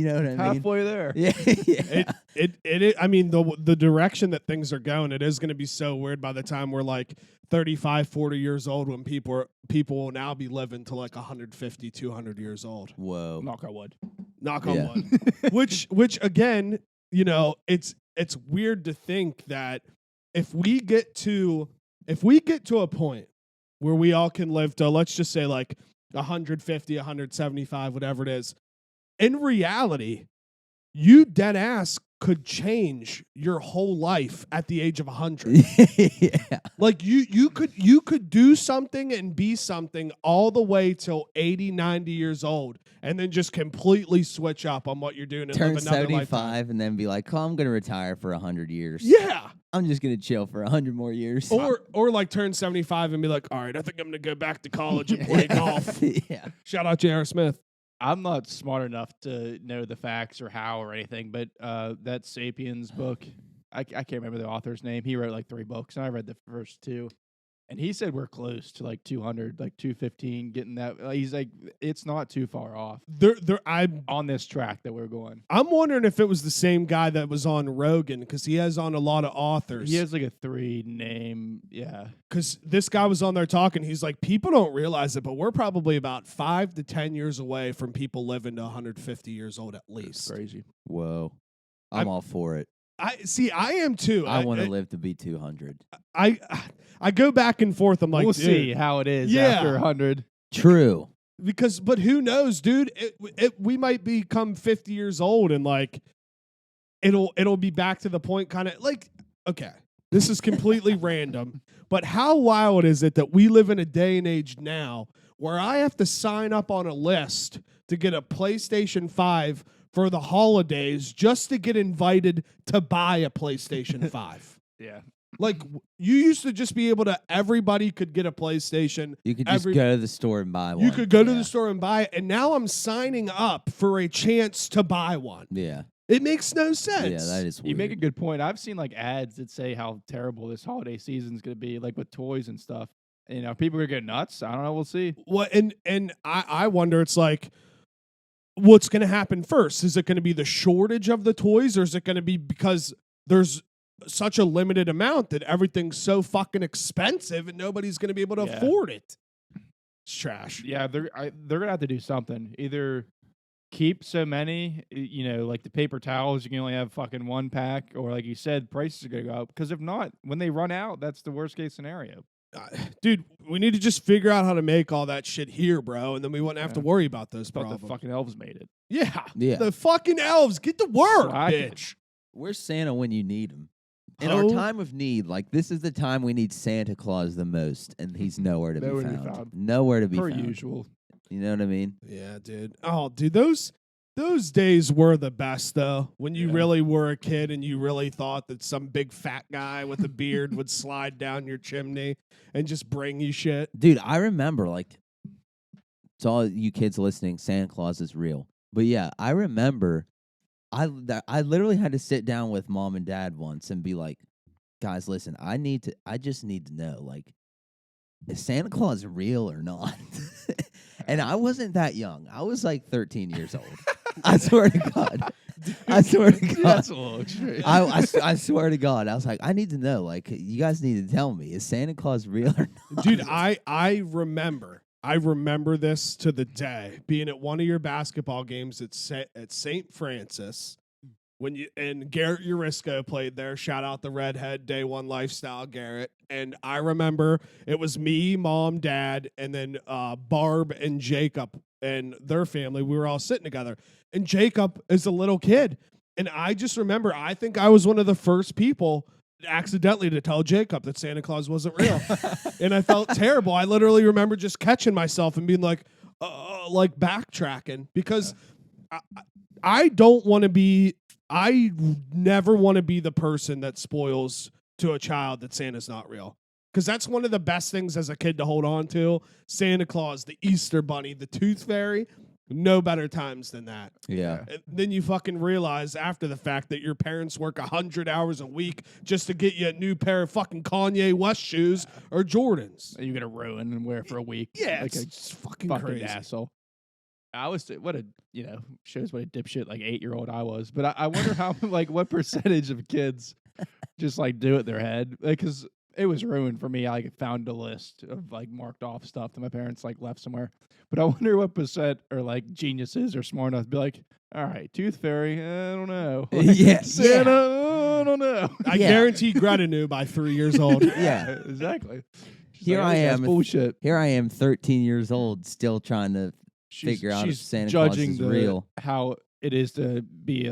know what I mean? Halfway there. Yeah. Yeah. I mean, the direction that things are going, it is going to be so weird by the time we're like 35, 40 years old when people will now be living to like 150, 200 years old. Whoa. Knock on wood. Knock on Yeah. wood. which again, it's weird to think that if we get to a point where we all can live to, let's just say like 150, 175, whatever it is, in reality, you dead ass could change your whole life at the age of 100. Yeah. Like you could do something and be something all the way till 80, 90 years old, and then just completely switch up on what you're doing and Turn live another 75 lifetime. and then be like, oh, I'm going to retire for 100 years. Yeah. I'm just going to chill for 100 more years. Or like turn 75 and be like, all right, I think I'm gonna go back to college and play golf. Yeah. Shout out J.R. Smith. I'm not smart enough to know the facts or how or anything, but that Sapiens book, I can't remember the author's name. He wrote like 3 books, and I read the first 2. And he said we're close to like 200, like 215, getting that. He's like, it's not too far off I'm on this track that we're going. wondering if it was the same guy that was on Rogan, because he has on a lot of authors. He has like a 3 name, yeah. Because this guy was on there talking. He's like, people don't realize it, but we're probably about 5 to 10 years away from people living to 150 years old at least. Crazy. Whoa. I'm all for it. I am too. I want to live to be 200. I go back and forth. I'm like, we'll dude, see how it is after 100. True. but who knows, dude? We might become 50 years old and like it'll be back to the point, kind of like, okay, this is completely random, but how wild is it that we live in a day and age now where I have to sign up on a list to get a PlayStation 5 for the holidays just to get invited to buy a PlayStation 5? Yeah. Like, you used to just be able to, everybody could get a PlayStation. You could just go to the store and buy one. You could go to the store and buy it, and now I'm signing up for a chance to buy one. Yeah. It makes no sense. Yeah, that is weird. You make a good point. I've seen like ads that say how terrible this holiday season is going to be, like with toys and stuff. You know, people are getting nuts. I don't know. We'll see. What and I wonder, it's like, what's going to happen first? Is it going to be the shortage of the toys, or is it going to be because there's such a limited amount that everything's so fucking expensive and nobody's going to be able to afford it? It's trash. Yeah, they're gonna have to do something. Either keep so many, you know, like the paper towels, you can only have fucking one pack, or like you said, prices are gonna go up. Because if not, when they run out, that's the worst case scenario. Dude, we need to just figure out how to make all that shit here, bro, and then we wouldn't have to worry about those problems. The fucking elves made it. Yeah. The fucking elves, get to work, bitch. Where's Santa when you need him? In our time of need, like, this is the time we need Santa Claus the most, and he's nowhere to be found. Nowhere to be found. Per usual. You know what I mean? Yeah, dude. Oh, dude, those days were the best, though. When you really were a kid and you really thought that some big fat guy with a beard would slide down your chimney and just bring you shit. Dude, I remember, like, to all you kids listening, Santa Claus is real. But yeah, I remember I literally had to sit down with mom and dad once and be like, guys, listen, I just need to know, like, is Santa Claus real or not? And I wasn't that young. I was like 13 years old. I swear to God. I swear to God. That's a little extreme. I swear to God. I was like, I need to know. Like, you guys need to tell me, is Santa Claus real or not? Dude, I remember this to the day, being at one of your basketball games at St. Francis. And Garrett Urisco played there. Shout out the redhead, Day One Lifestyle Garrett. And I remember it was me, mom, dad, and then Barb and Jacob and their family. We were all sitting together. And Jacob is a little kid. And I just remember, I think I was one of the first people accidentally to tell Jacob that Santa Claus wasn't real. And I felt terrible. I literally remember just catching myself and being like backtracking, because I don't want to be, I never want to be the person that spoils to a child that Santa's not real. Because that's one of the best things as a kid to hold on to. Santa Claus, the Easter Bunny, the Tooth Fairy. No better times than that. Yeah. And then you fucking realize after the fact that your parents work 100 hours a week just to get you a new pair of fucking Kanye West shoes or Jordans. You're going to ruin and wear for a week. Yeah, like it's fucking crazy. Asshole. I was, shows what a dipshit, like 8-year-old I was. But I wonder how, like, what percentage of kids just, like, do it in their head. Because it was ruined for me. I found a list of, like, marked off stuff that my parents, like, left somewhere. But I wonder what percent are, like, geniuses or smart enough to be like, all right, Tooth Fairy, I don't know. Like, Santa, I don't know. I guarantee Greta knew by 3 years old. Yeah, exactly. Here I am. Bullshit. Here I am, 13 years old, still trying to figure out if Santa Claus is real. How it is to be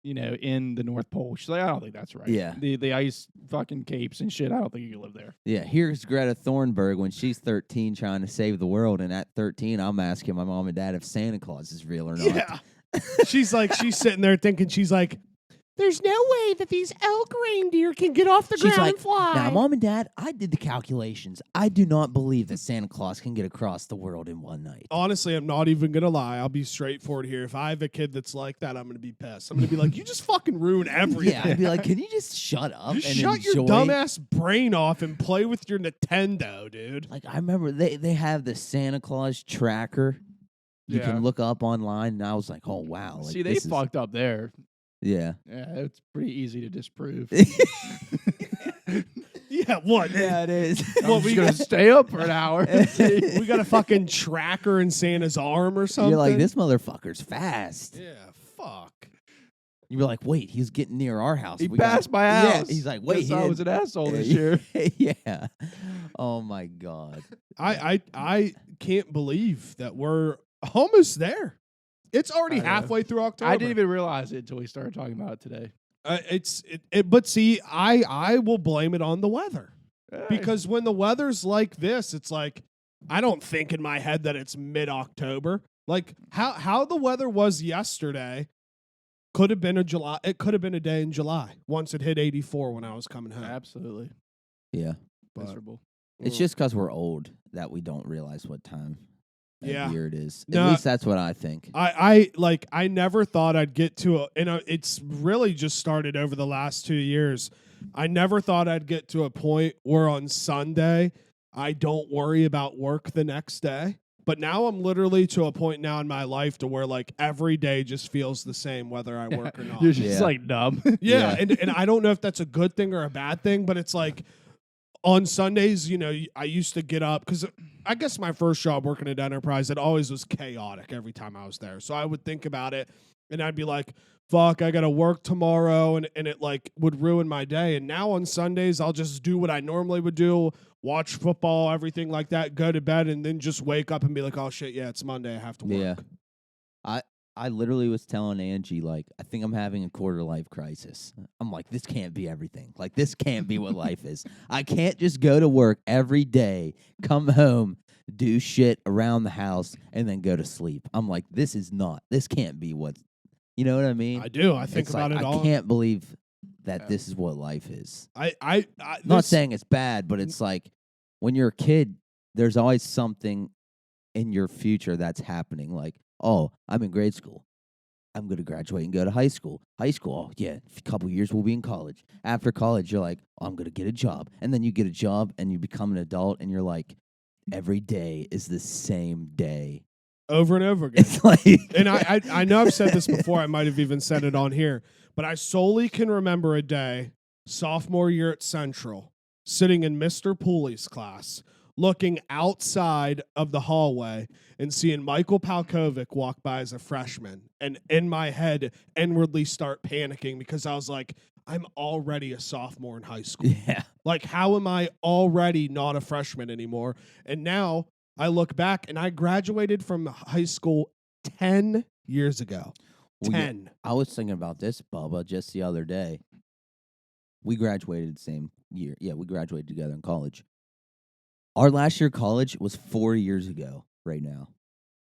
in the North Pole. She's like, I don't think that's right. Yeah. The ice fucking capes and shit, I don't think you can live there. Yeah, here's Greta Thunberg when she's 13 trying to save the world, and at 13, I'm asking my mom and dad if Santa Claus is real or not. Yeah. She's sitting there thinking, she's like, there's no way that these elk reindeer can get off the ground and fly. Now, Mom and Dad, I did the calculations. I do not believe that Santa Claus can get across the world in one night. Honestly, I'm not even going to lie. I'll be straightforward here. If I have a kid that's like that, I'm going to be pissed. I'm going to be like, you just fucking ruin everything. Yeah, I'd be like, can you just shut up just and shut enjoy? Your dumbass brain off and play with your Nintendo, dude. Like, I remember they have the Santa Claus tracker. You can look up online, and I was like, oh, wow. Like, see, they fucked up there. Yeah. Yeah, it's pretty easy to disprove. Yeah, what? Yeah, it is. Well, we going to stay up for an hour. We got a fucking tracker in Santa's arm or something. You're like, this motherfucker's fast. Yeah, fuck. You'd be like, wait, he's getting near our house. He passed my house. Yeah, he's like, wait, I was an asshole this year. Yeah. Oh, my God. I can't believe that we're almost there. It's already halfway through October. I didn't even realize it until we started talking about it today. But see, I will blame it on the weather. Because when the weather's like this, it's like, I don't think in my head that it's mid-October. Like how the weather was yesterday could have been it could have been a day in July once it hit 84 when I was coming home. Absolutely. Yeah. Miserable. It's just because we're old that we don't realize what time. Year it is. No, at least that's what I think. I never thought I'd get to it's really just started over the last 2 years. I never thought I'd get to a point where on Sunday I don't worry about work the next day. But now I'm literally to a point now in my life to where like every day just feels the same whether I work or not. You're just Yeah. like numb. Yeah, and I don't know if that's a good thing or a bad thing, but it's like on Sundays, you know, I used to get up because I guess my first job working at Enterprise, it always was chaotic every time I was there. So I would think about it and I'd be like, fuck, I got to work tomorrow. And it like would ruin my day. And now on Sundays, I'll just do what I normally would do, watch football, everything like that, go to bed, and then just wake up and be like, oh shit, yeah, it's Monday. I have to work. Yeah. I literally was telling Angie, like, I think I'm having a quarter life crisis. I'm like, this can't be everything. Like, this can't be what life is. I can't just go to work every day, come home, do shit around the house, and then go to sleep. I'm like, this can't be what, you know what I mean? I do. I think It's about like, it all. I can't believe that this is what life is. I Not saying it's bad, but it's like when you're a kid, there's always something in your future that's happening. Like, oh, I'm in grade school. I'm going to graduate and go to high school. High school, oh, yeah, a couple years we'll be in college. After college, you're like, oh, I'm going to get a job. And then you get a job and you become an adult and you're like, every day is the same day. Over and over again. It's like And I know I've said this before. I might have even said it on here. But I solely can remember a day, sophomore year at Central, sitting in Mr. Pooley's class, looking outside of the hallway and seeing Michael Palkovic walk by as a freshman. And in my head, inwardly start panicking because I was like, I'm already a sophomore in high school. yeah. Like, how am I already not a freshman anymore? And now I look back and I graduated from high school 10 years ago. Well, yeah, 10. I was thinking about this, Bubba, just the other day. We graduated the same year. Yeah, we graduated together in college. Our last year of college was 4 years ago right now.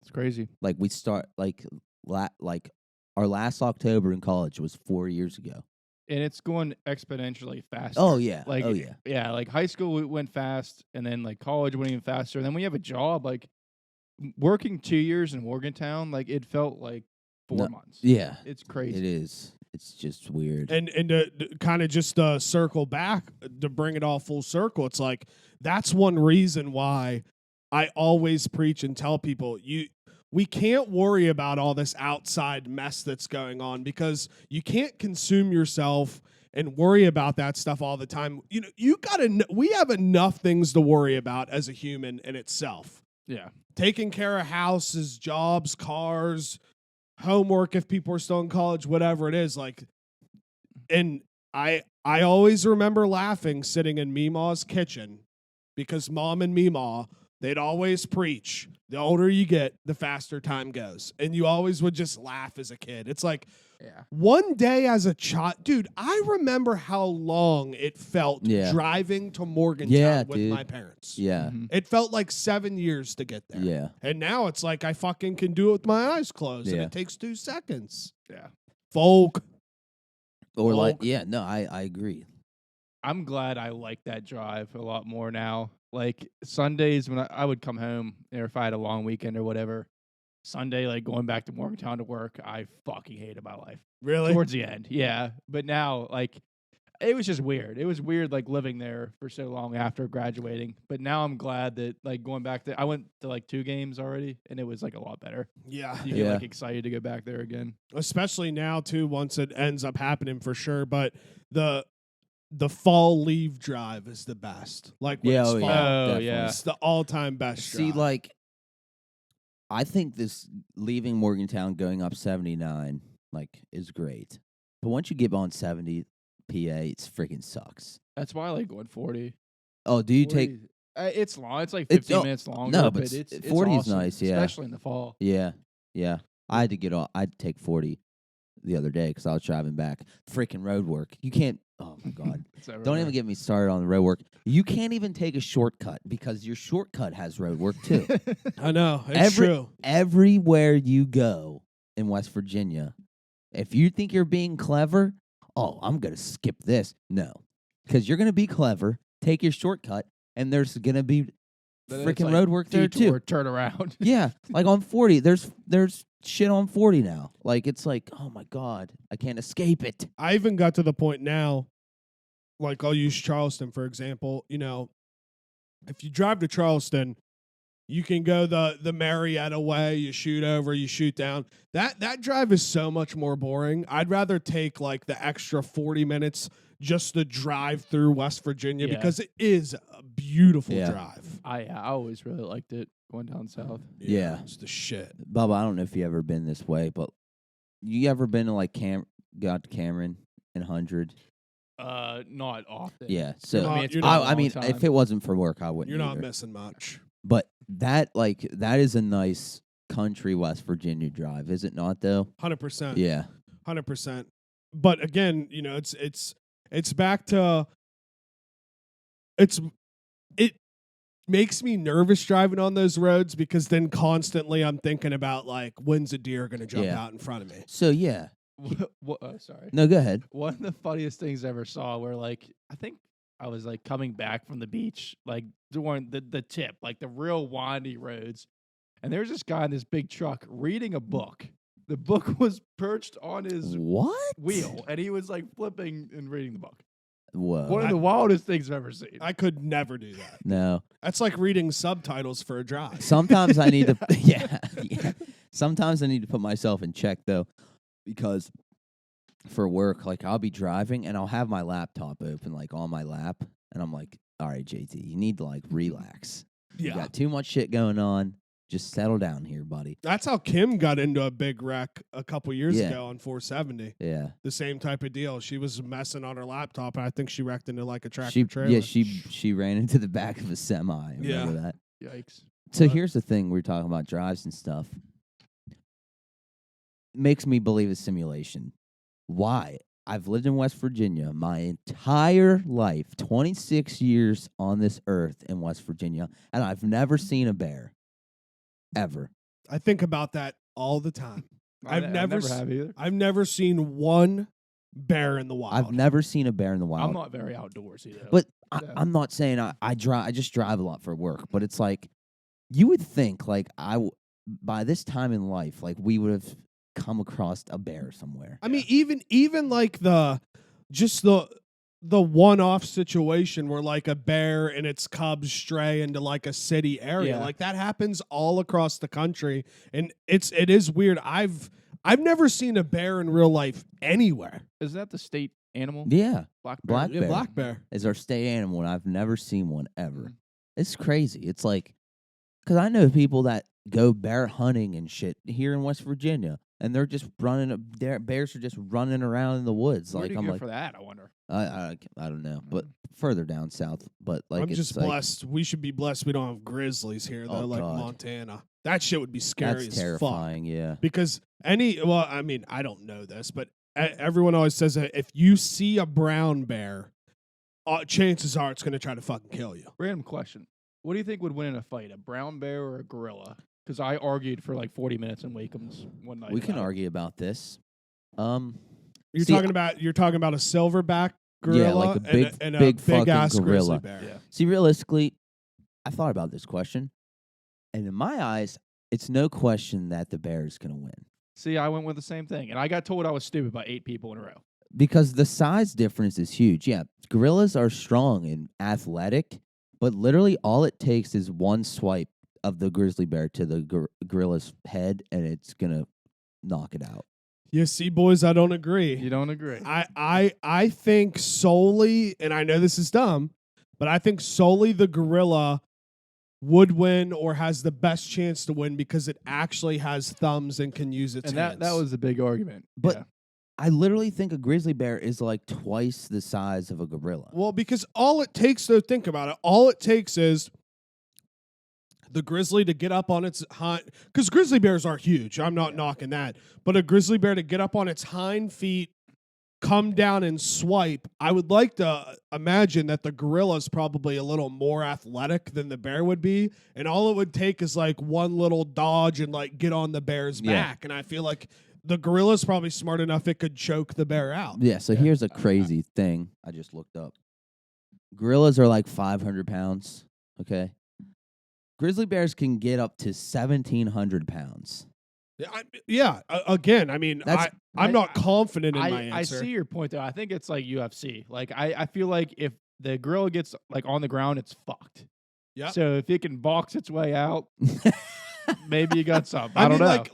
It's crazy. Like we start like our last October in college was 4 years ago. And it's going exponentially faster. Oh yeah. Like, oh yeah. Yeah, like high school went fast, and then like college went even faster. And then when you have a job, like working 2 years in Morgantown, like it felt like 4 months. Yeah. It's crazy. It is. It's just weird. And to kind of just circle back to bring it all full circle, it's like that's one reason why I always preach and tell people we can't worry about all this outside mess that's going on because you can't consume yourself and worry about that stuff all the time. You know, we have enough things to worry about as a human in itself. Yeah. Taking care of houses, jobs, cars, homework if people are still in college, whatever it is. Like, and I always remember laughing sitting in Meemaw's kitchen because Mom and Meemaw, they'd always preach, the older you get, the faster time goes. And you always would just laugh as a kid. It's like, one day as a child, dude, I remember how long it felt driving to Morgantown with my parents. Yeah. Mm-hmm. It felt like 7 years to get there. Yeah. And now it's like I fucking can do it with my eyes closed and it takes 2 seconds. Yeah. Folk. Or like, yeah, no, I agree. I'm glad I like that drive a lot more now. Like Sundays when I would come home, or if I had a long weekend or whatever, Sunday, like going back to Morgantown to work, I fucking hated my life. Really? Towards the end, yeah. But now, like, it was just weird. It was weird, like, living there for so long after graduating. But now I'm glad that, like, going back there, I went to, like, 2 games already, and it was, like, a lot better. Yeah. You get, like, excited to go back there again. Especially now, too, once it ends up happening for sure. But the fall leave drive is the best. Like, when it's fall, definitely. it's the all-time best See, drive. like, I think this leaving Morgantown going up 79, like, is great. But once you get on 70 PA, it freaking sucks. That's why I like going 40. Oh, do you 40, take... it's long. It's like 15 minutes longer. No, but it's 40 is awesome, nice, yeah. especially in the fall. Yeah, yeah. I had to get off. I'd take 40 the other day because I was driving back. Freaking road work. You can't... Oh, my God. Don't even get me started on the road work. You can't even take a shortcut because your shortcut has road work, too. I know. It's true. Everywhere you go in West Virginia, if you think you're being clever, oh, I'm going to skip this. No, because you're going to be clever, take your shortcut, and there's going to be freaking like road work there, too. Or turn around. Yeah, like on 40, there's shit on 40 now. Like, it's like, oh, my God, I can't escape it. I even got to the point now, like I'll use Charleston, for example, you know, if you drive to Charleston, you can go the Marietta way. You shoot over, you shoot down. That drive is so much more boring. I'd rather take like the extra 40 minutes just to drive through West Virginia because it is a beautiful drive. I always really liked it going down south. Yeah. It's the shit. Bubba, I don't know if you ever been this way, but you ever been to like got to Cameron and 100? Not often. Yeah. So I mean, if it wasn't for work, I wouldn't. You're not either. missing much. But that is a nice country West Virginia drive, is it not? Though 100%. Yeah, 100%. But again, it's back to it makes me nervous driving on those roads because then constantly I'm thinking about like when's a deer going to jump out in front of me. So yeah. Sorry. No, go ahead. One of the funniest things I ever saw where like I think I was like coming back from the beach, like doing the tip, like the real windy roads. And there's this guy in this big truck reading a book. The book was perched on his wheel, and he was like flipping and reading the book. Whoa. One of the wildest things I've ever seen. I could never do that. No. That's like reading subtitles for a drive. Sometimes I need to yeah. Sometimes I need to put myself in check though, because for work, like I'll be driving and I'll have my laptop open like on my lap, and I'm like, all right, JT, you need to like relax. You got too much shit going on. Just settle down here, buddy. That's how Kim got into a big wreck a couple years ago on 470. Yeah. The same type of deal. She was messing on her laptop, and I think she wrecked into like a tractor trailer. Yeah, she ran into the back of a semi. I remember that. Yikes. So here's the thing. We're talking about drives and stuff. Makes me believe it's simulation. Why? I've lived in West Virginia my entire life, 26 years on this earth in West Virginia, and I've never seen a bear. Ever. I think about that all the time. I've never have either. I've never seen one bear in the wild. I've never seen a bear in the wild. I'm not very outdoorsy though. But I'm not saying I drive. I just drive a lot for work. But it's like you would think like by this time in life, like we would have come across a bear somewhere. I mean, even like the one-off situation where like a bear and its cubs stray into like a city area, like that happens all across the country, and it is weird. I've never seen a bear in real life anywhere. Is that the state animal? Yeah, black bear. Yeah, black bear is our state animal, and I've never seen one ever. It's crazy. It's like because I know people that go bear hunting and shit here in West Virginia, and they're just running. Bears are just running around in the woods. Where like do you I'm go like for that. I wonder. I don't know, but further down south. But like, I'm it's just like, blessed. We should be blessed. We don't have grizzlies here though, like God. Montana. That shit would be scary That's as terrifying. fuck. Yeah, Because I mean, I don't know this, but everyone always says that if you see a brown bear, chances are it's going to try to fucking kill you. Random question: what do you think would win in a fight, a brown bear or a gorilla? Because I argued for like 40 minutes in Wakeham's one night. we can argue about this. You're talking about a silverback gorilla, yeah, like a big, and big a fucking ass grizzly gorilla. bear. Yeah. See, realistically, I thought about this question, and in my eyes, it's no question that the bear is going to win. See, I went with the same thing, and I got told I was stupid by 8 people in a row. Because the size difference is huge. Yeah, gorillas are strong and athletic, but literally all it takes is one swipe of the grizzly bear to the gorilla's head, and it's going to knock it out. You see, boys, I don't agree. You don't agree? I think solely, and I know this is dumb, but I think solely the gorilla would win or has the best chance to win because it actually has thumbs and can use its hands. And that was the big argument. But yeah. I literally think a grizzly bear is like twice the size of a gorilla. Well, because all it takes, though, think about it, all it takes is the grizzly to get up on its hind, because grizzly bears are huge. I'm not knocking that. But a grizzly bear to get up on its hind feet, come down and swipe. I would like to imagine that the gorilla is probably a little more athletic than the bear would be. And all it would take is like one little dodge and like get on the bear's back. And I feel like the gorilla is probably smart enough it could choke the bear out. Yeah, so here's a crazy thing I just looked up. Gorillas are like 500 pounds, okay? Grizzly bears can get up to 1,700 pounds. Again, I mean, I'm not confident in my answer. I see your point, though. I think it's like UFC. Like, I feel like if the gorilla gets, like, on the ground, it's fucked. Yeah. So if it can box its way out, maybe you got something. I don't know.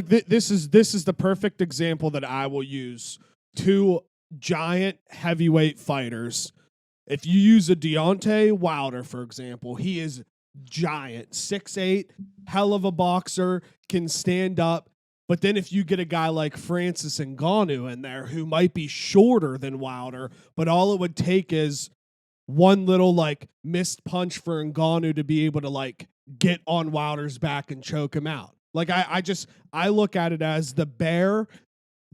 This is the perfect example that I will use. Two giant heavyweight fighters. If you use a Deontay Wilder, for example, he is giant, 6'8", hell of a boxer, can stand up. But then if you get a guy like Francis Ngannou in there who might be shorter than Wilder, but all it would take is one little like missed punch for Ngannou to be able to like get on Wilder's back and choke him out. Like I look at it as the bear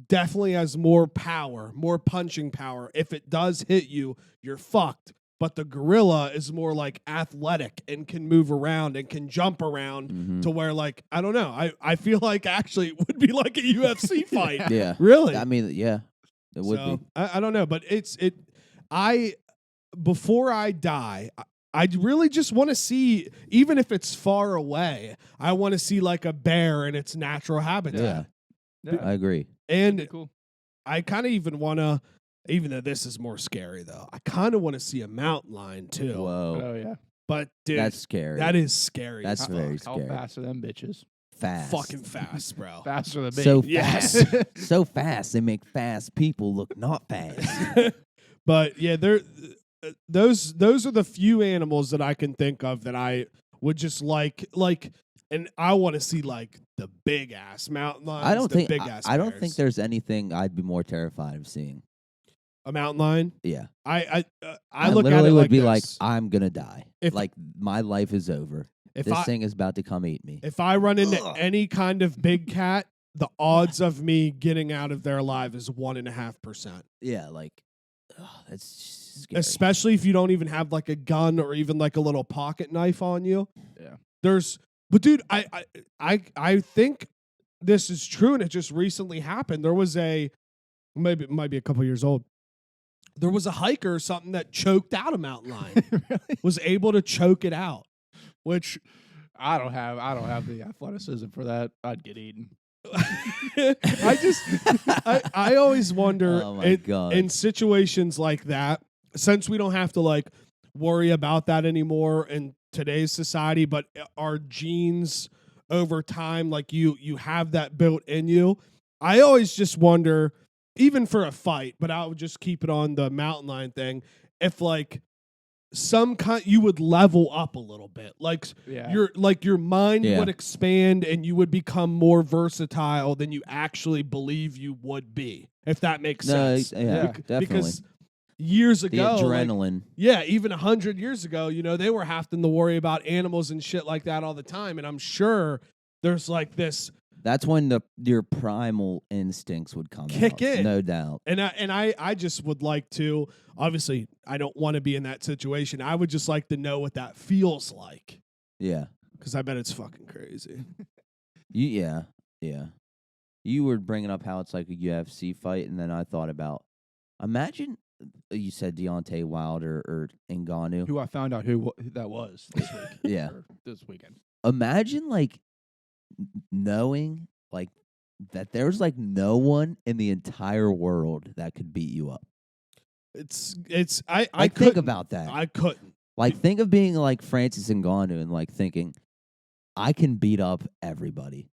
definitely has more power, more punching power. If it does hit you, you're fucked. But the gorilla is more like athletic and can move around and can jump around to where, like, I don't know. I feel like actually it would be like a UFC fight. Yeah. Really? I mean, yeah, it would be. I don't know, but before I die, I really just want to see, even if it's far away, I want to see like a bear in its natural habitat. Yeah. I agree. And cool. I kind of even want to, even though this is more scary though, I kind of want to see a mountain lion too. Whoa. Oh yeah. But dude, that's scary. That is scary. That's very scary. How fast are them bitches? Fast. Fucking fast, bro. Faster than me. So Yes. fast. So fast. They make fast people look not fast. But yeah, those are the few animals that I can think of that I would just like, and I want to see like the big ass mountain lions. I don't think bears. there's anything I'd be more terrified of seeing. A mountain lion. Yeah. I look literally at it would like be this. like, I'm gonna die. If- like my life is over. This thing is about to come eat me. If I run into any kind of big cat, the odds of me getting out of there alive is 1.5%. Yeah, like that's scary. Especially if you don't even have like a gun or even like a little pocket knife on you. Yeah. But dude, I think this is true, and it just recently happened. There was it might be a couple years old. There was a hiker or something that choked out a mountain lion. Really? Was able to choke it out, which I don't have the athleticism for that. I'd get eaten. I always wonder Oh my God. in situations like that, since we don't have to like worry about that anymore in today's society, but our genes over time, like you have that built in you. I always just wonder, even for a fight, but I would just keep it on the mountain lion thing, if like some kind you would level up a little bit, like your mind would expand and you would become more versatile than you actually believe you would be, if that makes sense. Yeah, definitely. Because years ago, the adrenaline. even 100 years ago, they were having to worry about animals and shit like that all the time, and I'm sure there's like this. That's when your primal instincts would come kick out, in, no doubt. And I just would like to. Obviously, I don't want to be in that situation. I would just like to know what that feels like. Yeah, because I bet it's fucking crazy. Yeah. You were bringing up how it's like a UFC fight, and then I thought about, imagine you said Deontay Wilder or Ngannou, who I found out who that was this week. Yeah, this weekend. Imagine like knowing like that there's like no one in the entire world that could beat you up. I think about that. I couldn't. Like think of being like Francis Ngannou and like thinking I can beat up everybody.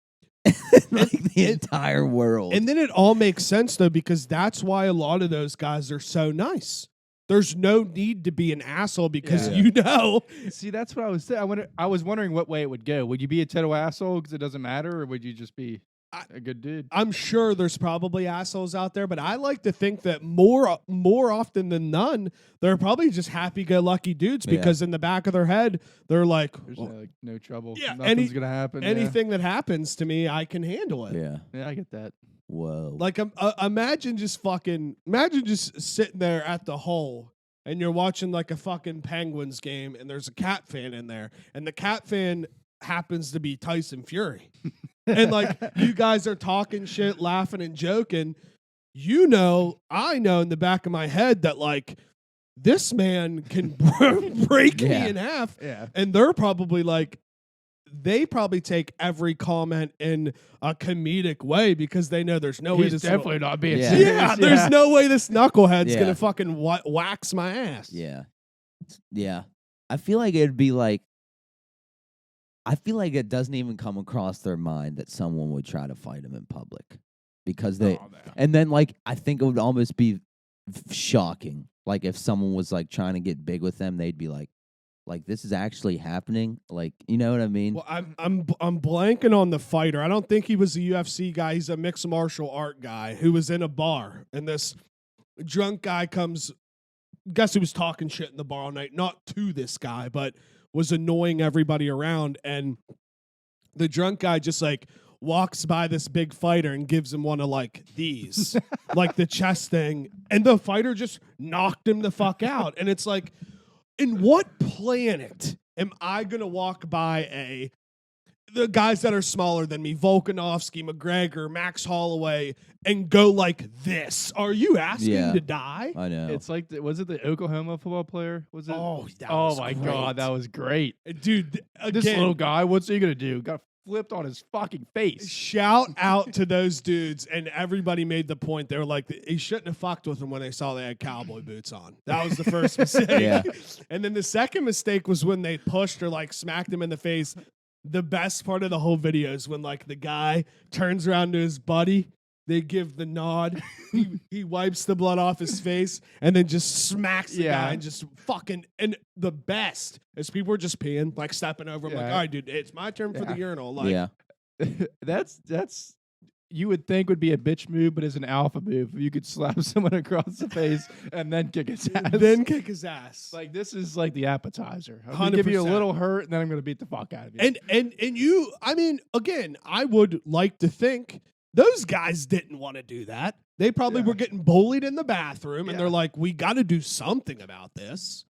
Like the entire world. And then it all makes sense though, because that's why a lot of those guys are so nice. There's no need to be an asshole because See, that's what I was saying. I was wondering what way it would go. Would you be a total asshole because it doesn't matter, or would you just be a good dude? I'm sure there's probably assholes out there, but I like to think that more often than none, they're probably just happy-go-lucky dudes because in the back of their head, they're like, there's no trouble. Yeah, nothing's gonna happen. Anything that happens to me, I can handle it. Yeah, I get that. Whoa. Like, imagine just sitting there at the hole and you're watching like a fucking Penguins game and there's a Cat fan in there and the Cat fan happens to be Tyson Fury. And like you guys are talking shit, laughing and joking. I know in the back of my head that like this man can break me in half. Yeah. And they're probably like, they probably take every comment in a comedic way because they know there's no way this definitely not being serious. Yeah, there's no way this knucklehead's gonna fucking wax my ass. Yeah. I feel like it'd be like, I feel like it doesn't even come across their mind that someone would try to fight him in public because they, and then like I think it would almost be shocking. Like if someone was like trying to get big with them, they'd be like this is actually happening. Like, you know what I mean? Well, I'm blanking on the fighter. I don't think he was a UFC guy. He's a mixed martial art guy who was in a bar, and this drunk guy comes. Guess he was talking shit in the bar all night, not to this guy, but was annoying everybody around. And the drunk guy just like walks by this big fighter and gives him one of like these, like the chest thing. And the fighter just knocked him the fuck out. And it's like, in what planet am I going to walk by the guys that are smaller than me, Volkanovski, McGregor, Max Holloway, and go like this? Are you asking to die? I know. It's like, was it the Oklahoma football player? Was it? Oh, my God, that was great. Dude, this little guy, what's he going to do? Got flipped on his fucking face. Shout out to those dudes, and everybody made the point. They were like, he shouldn't have fucked with them when they saw they had cowboy boots on. That was the first mistake. Yeah. And then the second mistake was when they pushed or like smacked him in the face. The best part of the whole video is when like the guy turns around to his buddy, they give the nod, he wipes the blood off his face, and then just smacks the guy and just fucking. And the best is people were just peeing, like stepping over him, like, all right, dude, it's my turn for the urinal. Like, that's you would think would be a bitch move, but it's an alpha move. You could slap someone across the face and then kick his ass. Then kick his ass. Like, this is like the appetizer. I'm gonna give you a little hurt, and then I'm gonna beat the fuck out of you. And you, I mean, again, I would like to think those guys didn't want to do that. They probably were getting bullied in the bathroom, and they're like, we got to do something about this.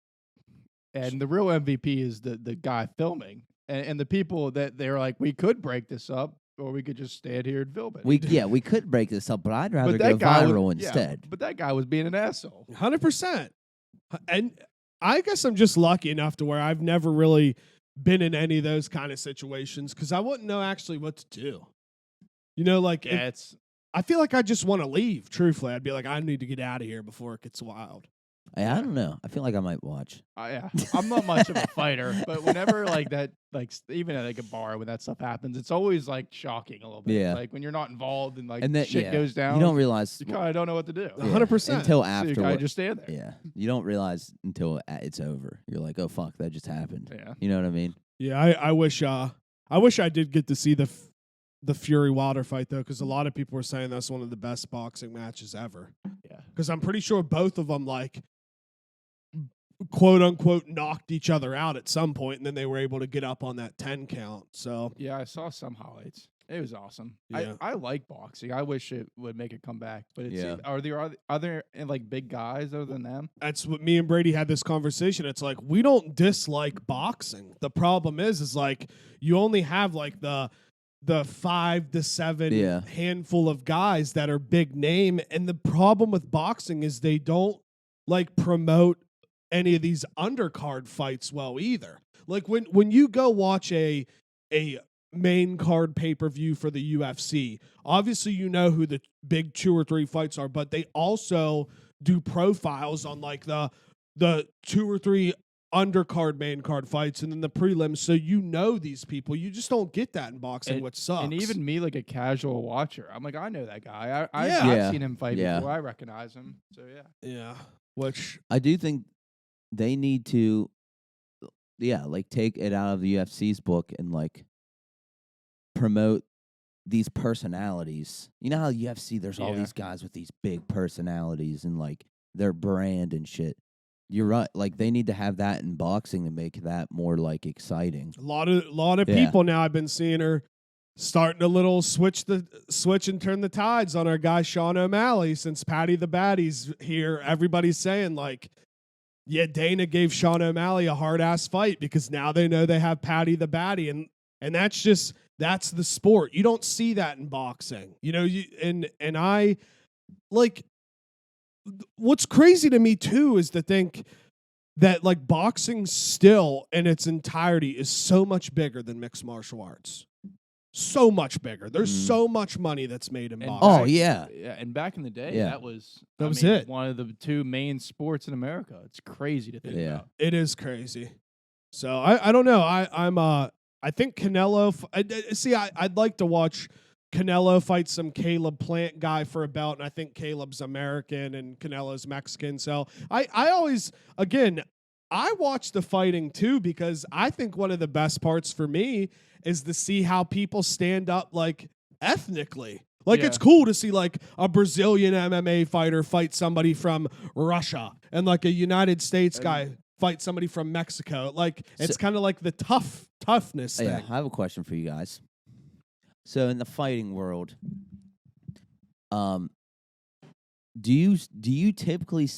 And the real MVP is the guy filming. And the people that they're like, we could break this up, or we could just stand here and film it. We could break this up, but I'd rather go viral instead. But that guy was being an asshole. 100%. And I guess I'm just lucky enough to where I've never really been in any of those kind of situations because I wouldn't know actually what to do. You know, like, I feel like I just want to leave, truthfully. I'd be like, I need to get out of here before it gets wild. I don't know. I feel like I might watch. I'm not much of a fighter, but whenever like that, like even at like a bar when that stuff happens, it's always like shocking a little bit. Yeah. Like when you're not involved and like And then, shit goes down, you don't realize you kind of don't know what to do. 100%. Until So after. you kind of just stand there. Yeah. You don't realize until it's over. You're like, oh fuck, that just happened. Yeah. You know what I mean? Yeah, I wish I did get to see the Fury Wilder fight though, because a lot of people were saying that's one of the best boxing matches ever. Yeah. Because I'm pretty sure both of them like quote unquote knocked each other out at some point, and then they were able to get up on that 10 count. So Yeah, I saw some highlights. It was awesome. Yeah. I like boxing. I wish it would make a comeback. But it Yeah. seems, are there like big guys other than them? that's what me and Brady had this conversation. It's like we don't dislike boxing. The problem is like you only have like the 5 to 7 handful of guys that are big name, and the problem with boxing is they don't like promote any of these undercard fights well either. Like when you go watch a main card pay-per-view for the UFC, obviously you know who the big 2 or 3 fights are, but they also do profiles on like the 2 or 3 undercard main card fights and then the prelims, so you know these people. You just don't get that in boxing, which sucks. And even me, like a casual watcher, I'm like, I know that guy. I've Yeah. seen him fight Yeah. before. I recognize him. So yeah, which I do think they need to, like take it out of the UFC's book and like promote these personalities. You know how UFC, there's all these guys with these big personalities and like their brand and shit. You're right. Like they need to have that in boxing to make that more like exciting. a lot of people now I've been seeing her starting to little switch and turn the tides on our guy Sean O'Malley since Patty the Baddie's here. Everybody's saying like, yeah, Dana gave Sean O'Malley a hard ass fight because now they know they have Patty the Baddie, and that's the sport. You don't see that in boxing, you know. And I like what's crazy to me too is to think that like boxing still in its entirety is so much bigger than mixed martial arts. So much bigger. There's so much money that's made in boxing. Oh yeah. yeah. And back in the day, Yeah. that was it. one of the 2 main sports in America. It's crazy to think about. It is crazy. So I don't know. I think Canelo. I'd like to watch Canelo fight some Caleb Plant guy for a belt, and I think Caleb's American and Canelo's Mexican. So I always, again, I watch the fighting too because I think one of the best parts for me is to see how people stand up like ethnically. Like it's cool to see like a Brazilian MMA fighter fight somebody from Russia and like a United States guy fight somebody from Mexico. Like it's kind of like the toughness thing. Yeah, I have a question for you guys. So in the fighting world, do you typically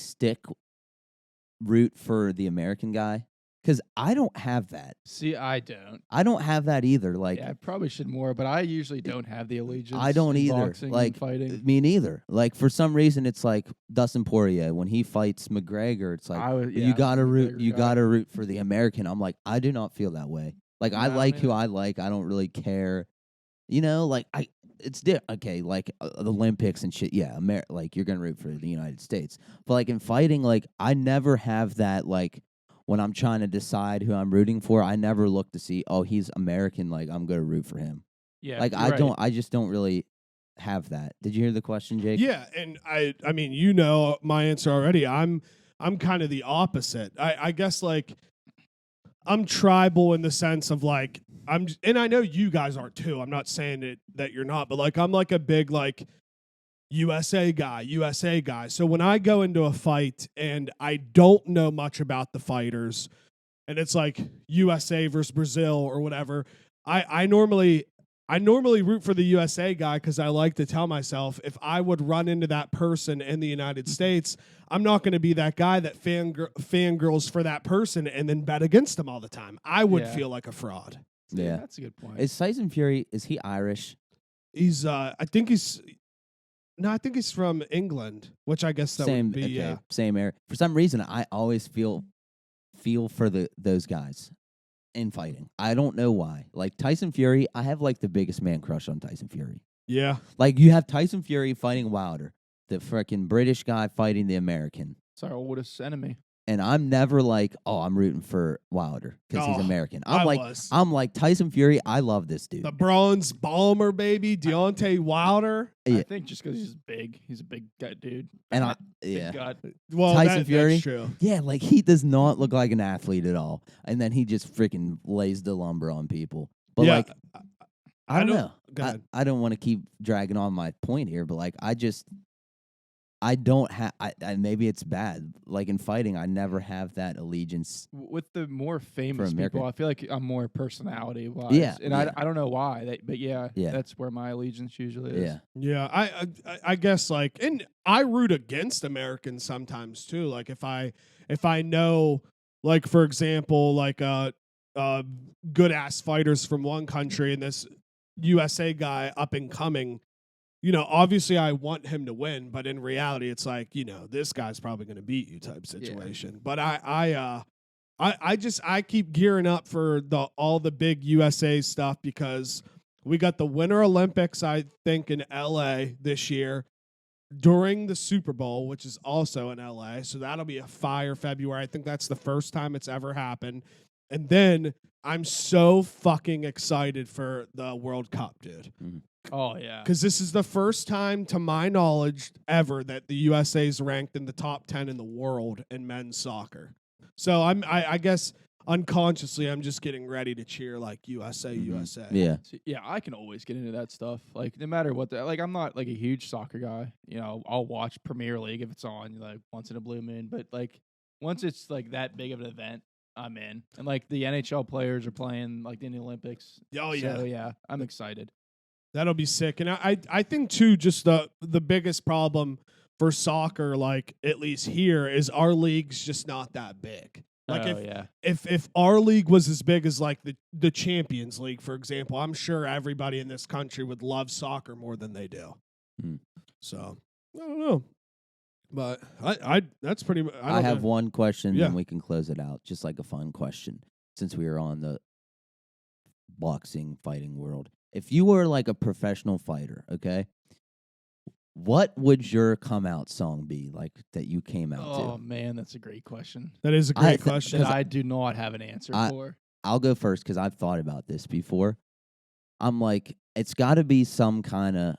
root for the American guy? Because I don't have that. See, I don't. I don't have that either. Like, I probably should more, but I usually don't have the allegiance. I don't in either. Boxing Like, and fighting. me neither. Like, for some reason, it's like Dustin Poirier when he fights McGregor. It's like you gotta root. You gotta root for the American. I'm like, I do not feel that way. Like, I like who I like. I don't really care. You know, like it's okay. Like the Olympics and shit. Yeah, like you're gonna root for the United States. But like in fighting, like I never have that. Like when I'm trying to decide who I'm rooting for, I never look to see. Oh, he's American. Like I'm gonna root for him. Yeah, like I just don't really have that. Did you hear the question, Jake? Yeah, and I mean, you know my answer already. I'm kind of the opposite. I guess like I'm tribal in the sense of like and I know you guys are too. I'm not saying that you're not, but like I'm like a big like USA guy. So when I go into a fight and I don't know much about the fighters and it's like USA versus Brazil or whatever, I normally root for the USA guy because I like to tell myself if I would run into that person in the United States, I'm not going to be that guy that fangirls for that person and then bet against them all the time. I would feel like a fraud. Yeah, that's a good point. Is Tyson Fury? Is he Irish? He's I think he's from England, which I guess that would be same area. For some reason, I always feel for those guys in fighting. I don't know why. Like Tyson Fury, I have like the biggest man crush on Tyson Fury. Yeah. Like you have Tyson Fury fighting Wilder, the freaking British guy fighting the American. It's our oldest enemy. And I'm never like, oh, I'm rooting for Wilder because he's American. I'm like Tyson Fury. I love this dude. The bronze bomber, baby, Deontay Wilder. I think just because he's big. He's a big guy, dude. And big God. Well, Tyson Fury. That's true. Yeah, like he does not look like an athlete at all. And then he just freaking lays the lumber on people. But like, I don't know. I don't want to keep dragging on my point here, but like, I don't have. Maybe it's bad. Like in fighting, I never have that allegiance. With the more famous people, I feel like I'm more personality wise. Yeah, and I don't know why. But that's where my allegiance usually is. Yeah. I guess like, and I root against Americans sometimes too. Like if I know, like for example, like good ass fighters from one country and this USA guy up and coming. You know, obviously I want him to win, but in reality, it's like, you know, this guy's probably going to beat you type situation. Yeah. But I keep gearing up for all the big USA stuff because we got the Winter Olympics, I think, in LA this year during the Super Bowl, which is also in LA. So that'll be a fire February. I think that's the first time it's ever happened. And then I'm so fucking excited for the World Cup, dude. Mm-hmm. Oh, yeah. Because this is the first time, to my knowledge, ever that the USA is ranked in the top 10 in the world in men's soccer. So I guess unconsciously I'm just getting ready to cheer like USA, USA. Yeah. Yeah, I can always get into that stuff. Like no matter what, like I'm not like a huge soccer guy. You know, I'll watch Premier League if it's on like once in a blue moon. But like once it's like that big of an event, I'm in. And like the NHL players are playing like in the Olympics. Oh yeah. So yeah, I'm excited. That'll be sick. And I think too, just the biggest problem for soccer, like at least here, is our league's just not that big. Like if our league was as big as like the Champions League, for example, I'm sure everybody in this country would love soccer more than they do. So I don't know. But I that's pretty much. I have one question, and we can close it out. Just like a fun question, since we are on the boxing fighting world. If you were like a professional fighter, okay, what would your come out song be like that you came out Oh to? man, that's a great question. That is a great question. That I do not have an answer for. I'll go first because I've thought about this before. I'm like, it's got to be some kind of,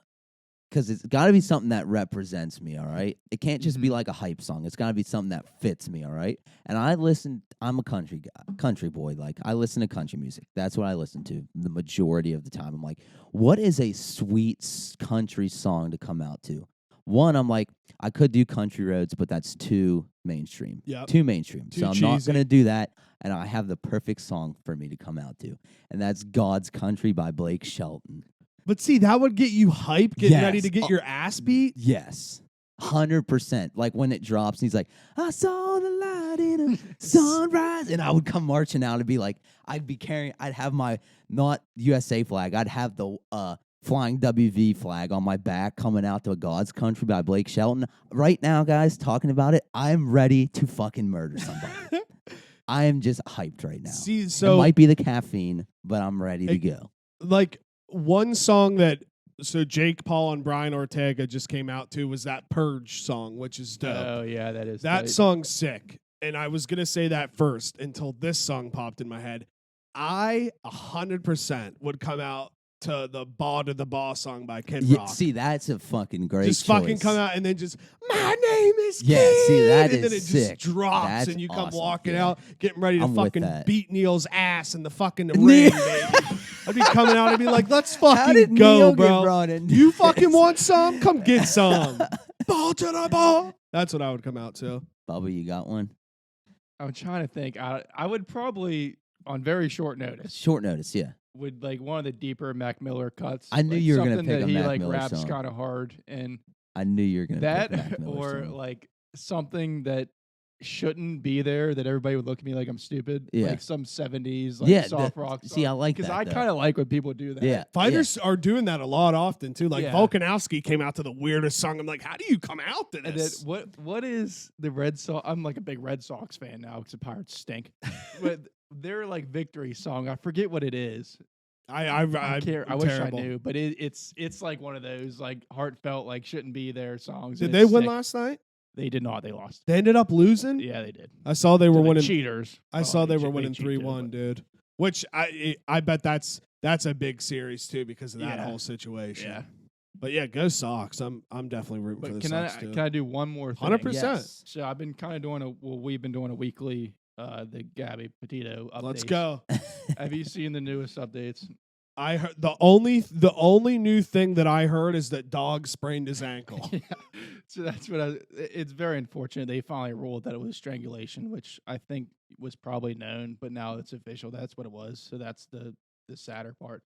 because it's got to be something that represents me, all right? It can't just be like a hype song. It's got to be something that fits me, all right? And I'm a country guy, country boy. Like, I listen to country music. That's what I listen to the majority of the time. I'm like, what is a sweet country song to come out to? One, I'm like, I could do Country Roads, but that's too mainstream. Yep. Too mainstream. Too so I'm cheesy. not going to do that. And I have the perfect song for me to come out to. And that's God's Country by Blake Shelton. But see, that would get you hype, getting ready Yes. to get your ass beat. Yes. 100%. Like when it drops, and he's like, I saw the light in a sunrise. And I would come marching out and be like, I'd have my not USA flag. I'd have the flying WV flag on my back coming out to a God's Country by Blake Shelton. Right now, guys, talking about it, I'm ready to fucking murder somebody. I am just hyped right now. See, so it might be the caffeine, but I'm ready to go. Like one song that Jake Paul and Brian Ortega just came out to was that Purge song, which is dope. Oh yeah, that is That tight. song's sick. And I was gonna say that first until this song popped in my head. I 100% would come out to the Ball to the Ball song by Kid Rock. See, that's a fucking great just choice. fucking come out and then just, my name is Yeah, Kid. see, that and then is it just sick. drops That's and you come awesome. walking Yeah. out, getting ready to I'm with fucking that. beat Neil's ass in the fucking ring, baby. I'd be coming out and be like, let's How fucking did go, Neil bro. get brought into You fucking this? want some? Come get some. Ball to the ball. That's what I would come out to. Bubba, you got one? I'm trying to think. I would probably on very short notice Short notice, yeah. would like one of the deeper Mac Miller cuts. I knew like you were gonna something pick that a he Mac like Miller raps song. kind of hard and I knew you were going to pick Mac that Miller or song. like something that shouldn't be there that everybody would look at me like I'm stupid. Yeah. Like some 70s like Yeah, soft rock. see, I like because that, I though. kind of like when people do that. Yeah. Fighters are doing that a lot often too. Like Yeah. Volkanovski came out to the weirdest song. I'm like, how do you come out to And then this? what is the Red Sox? I'm like a big Red Sox fan now because the Pirates stink. But their like victory song, I forget what it is. I can't. I I'm wish terrible. I knew, but it's like one of those like heartfelt like shouldn't be there songs. Did and they it's win sick. last night? They did not. They lost. They ended up losing. Yeah, they did. I saw they were To the winning. cheaters. I Oh, saw they che- were winning cheated, 3-1, but- dude. Which I bet that's a big series too because of that Yeah. whole situation. Yeah. But yeah, go Sox. I'm definitely rooting for But the can Sox I too. can I do one more thing? 100%. Yes. So I've been kind of doing we've been doing a weekly the Gabby Petito updates. Let's go. Have you seen the newest updates? I heard the only new thing that I heard is that Dog sprained his ankle. Yeah. So that's what it's very unfortunate. They finally ruled that it was strangulation, which I think was probably known, but now it's official. That's what it was. So that's the sadder part.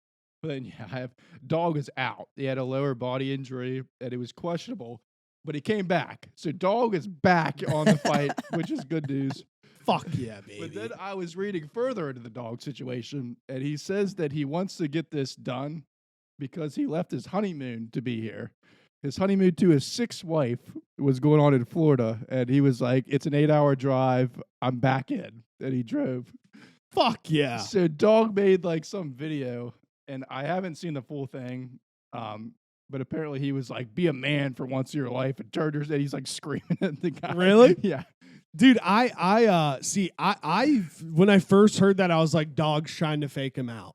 But then yeah, Dog is out. He had a lower body injury and it was questionable, but he came back. So Dog is back on the fight, which is good news. Fuck yeah, baby. But then I was reading further into the Dog situation, and he says that he wants to get this done because he left his honeymoon to be here. His honeymoon to his sixth wife was going on in Florida, and he was like, "It's an 8-hour drive. I'm back in," and he drove. Fuck yeah. So Dog made like some video, and I haven't seen the full thing. But apparently he was like, "Be a man for once in your life," and turned and he's like screaming at the guy. Really? Yeah. Dude, I when I first heard that, I was like, Dog's trying to fake him out.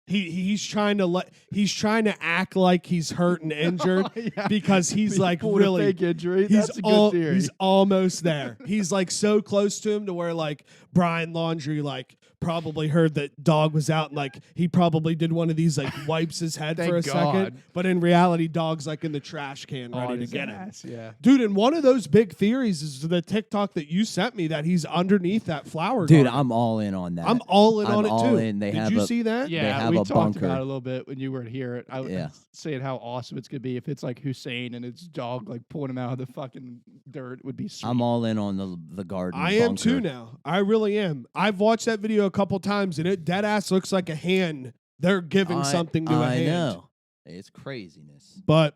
He's trying to act like he's hurt and injured Yeah. because he's He like pulled a really fake injury. That's a good theory. he's almost there. He's like so close to him to where like Brian Laundrie like probably heard that Dog was out and like he probably did one of these like wipes his head Thank for a God. second, but in reality Dog's like in the trash can On ready to his get him. ass, yeah. Dude, and one of those big theories is the TikTok that you sent me that he's underneath that flower Dude, garden. I'm all in on that. I'm all in I'm on it all too. in. They Did have you a- see that? Yeah, have we a talked bunker. about it a little bit when you weren't here. I was Yeah. saying how awesome it's gonna be if it's like Hussein and it's Dog like pulling him out of the fucking dirt would be sweet. I'm all in on the garden. I am bunker. too now. I really am. I've watched that video a couple times and it dead ass looks like a hand. They're giving something to a I hand. know. It's craziness. But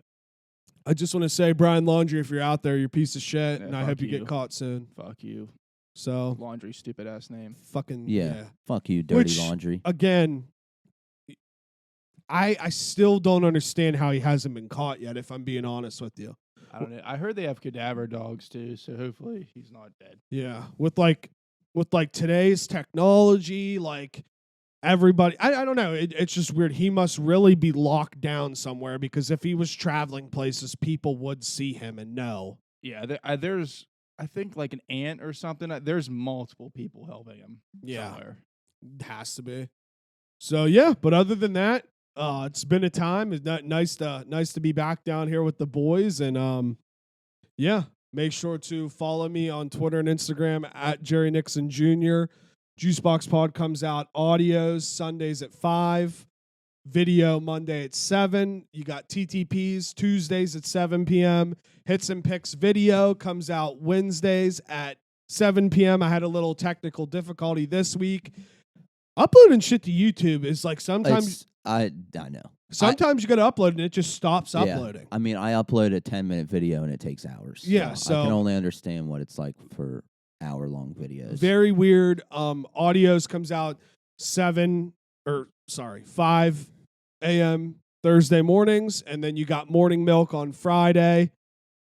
I just want to say, Brian Laundrie, if you're out there, you're a piece of shit, Yeah, and I fuck hope you you. get caught soon. Fuck you, So Laundry, stupid ass name. fucking Yeah. Fuck you, dirty Which- laundry. Again, I still don't understand how he hasn't been caught yet, if I'm being honest with you. I don't know. I heard they have cadaver dogs too, so hopefully he's not dead. Yeah, with today's technology, like everybody, I don't know. It's just weird. He must really be locked down somewhere because if he was traveling places, people would see him and know. Yeah, there's I think like an aunt or something. There's multiple people helping him. Yeah, somewhere. It has to be. So yeah, but other than that, it's been a time. It's nice to be back down here with the boys, and yeah. Make sure to follow me on Twitter and Instagram at Jerry Nixon Jr. Juicebox Pod comes out audios Sundays at 5, video Monday at 7. You got TTPs Tuesdays at 7 p.m. Hits and Picks video comes out Wednesdays at 7 p.m. I had a little technical difficulty this week. Uploading shit to YouTube is like sometimes I know. Sometimes you got to upload and it just stops uploading. I mean, I upload a 10-minute video and it takes hours. Yeah, so I can only understand what it's like for hour-long videos. Very weird. Audios comes out 5 a.m. Thursday mornings, and then you got Morning Milk on Friday.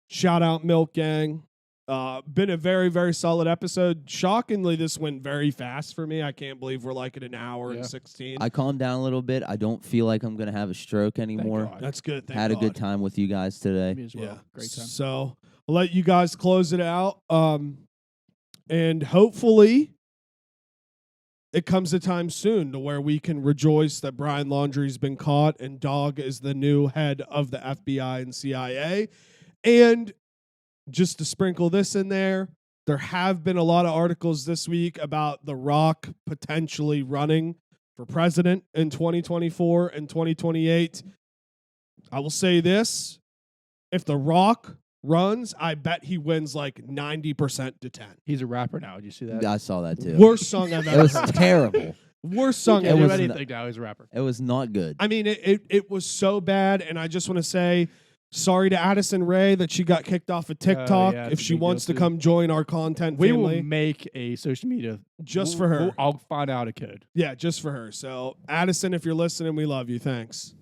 Shout out Milk Gang. Been a very, very solid episode. Shockingly, this went very fast for me. I can't believe we're like at an hour and 16. I calmed down a little bit. I don't feel like I'm going to have a stroke anymore. That's good. Had a good time with you guys today. Me as well. Yeah. Great time. So I'll let you guys close it out. And hopefully it comes a time soon to where we can rejoice that Brian Laundrie's been caught and Dog is the new head of the FBI and CIA. And just to sprinkle this in there have been a lot of articles this week about The Rock potentially running for president in 2024 and 2028. I will say this. If The Rock runs, I bet he wins like 90% to 10. He's a rapper now. Did you see that? I saw that too. Worst song I've ever heard. It was terrible. Worst song Can't ever. do anything now. He's a rapper. It was not good. I mean, it was so bad, and I just want to say sorry to Addison Rae that she got kicked off of TikTok. Yeah, if she wants to come join our content we family, will make a social media just for her. I'll find out a code. Yeah, just for her. So, Addison, if you're listening, we love you. Thanks.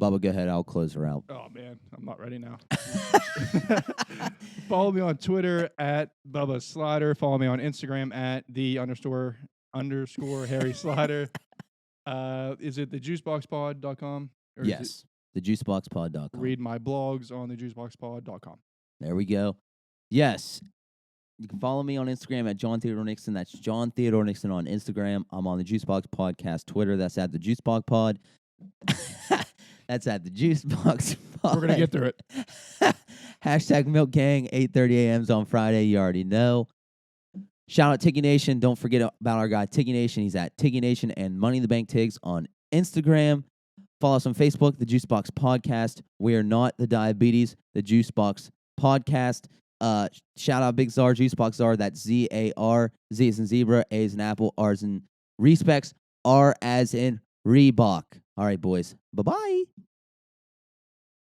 Bubba, go ahead. I'll close her out. Oh, man. I'm not ready now. Follow me on Twitter at Bubba Slider. Follow me on Instagram at __ Harry Slider. Is it thejuiceboxpod.com? Yes. Thejuiceboxpod.com. Read my blogs on thejuiceboxpod.com. There we go. Yes. You can follow me on Instagram at John Theodore Nixon. That's John Theodore Nixon on Instagram. I'm on the Juicebox Podcast Twitter. That's at the Juicebox Pod. That's at the Juicebox Pod. We're going to get through it. Hashtag Milk Gang, 8:30 a.m. on Friday. You already know. Shout out Tiki Nation. Don't forget about our guy Tiki Nation. He's at Tiki Nation and Money in the Bank Tigs on Instagram. Follow us on Facebook, The Juicebox Podcast. We are not the Diabetes, The Juicebox Podcast. Shout out Big Czar, Juicebox Czar. That's Z-A-R. Z as in zebra, A as in apple, R as in respects, R as in Reebok. All right, boys. Bye-bye.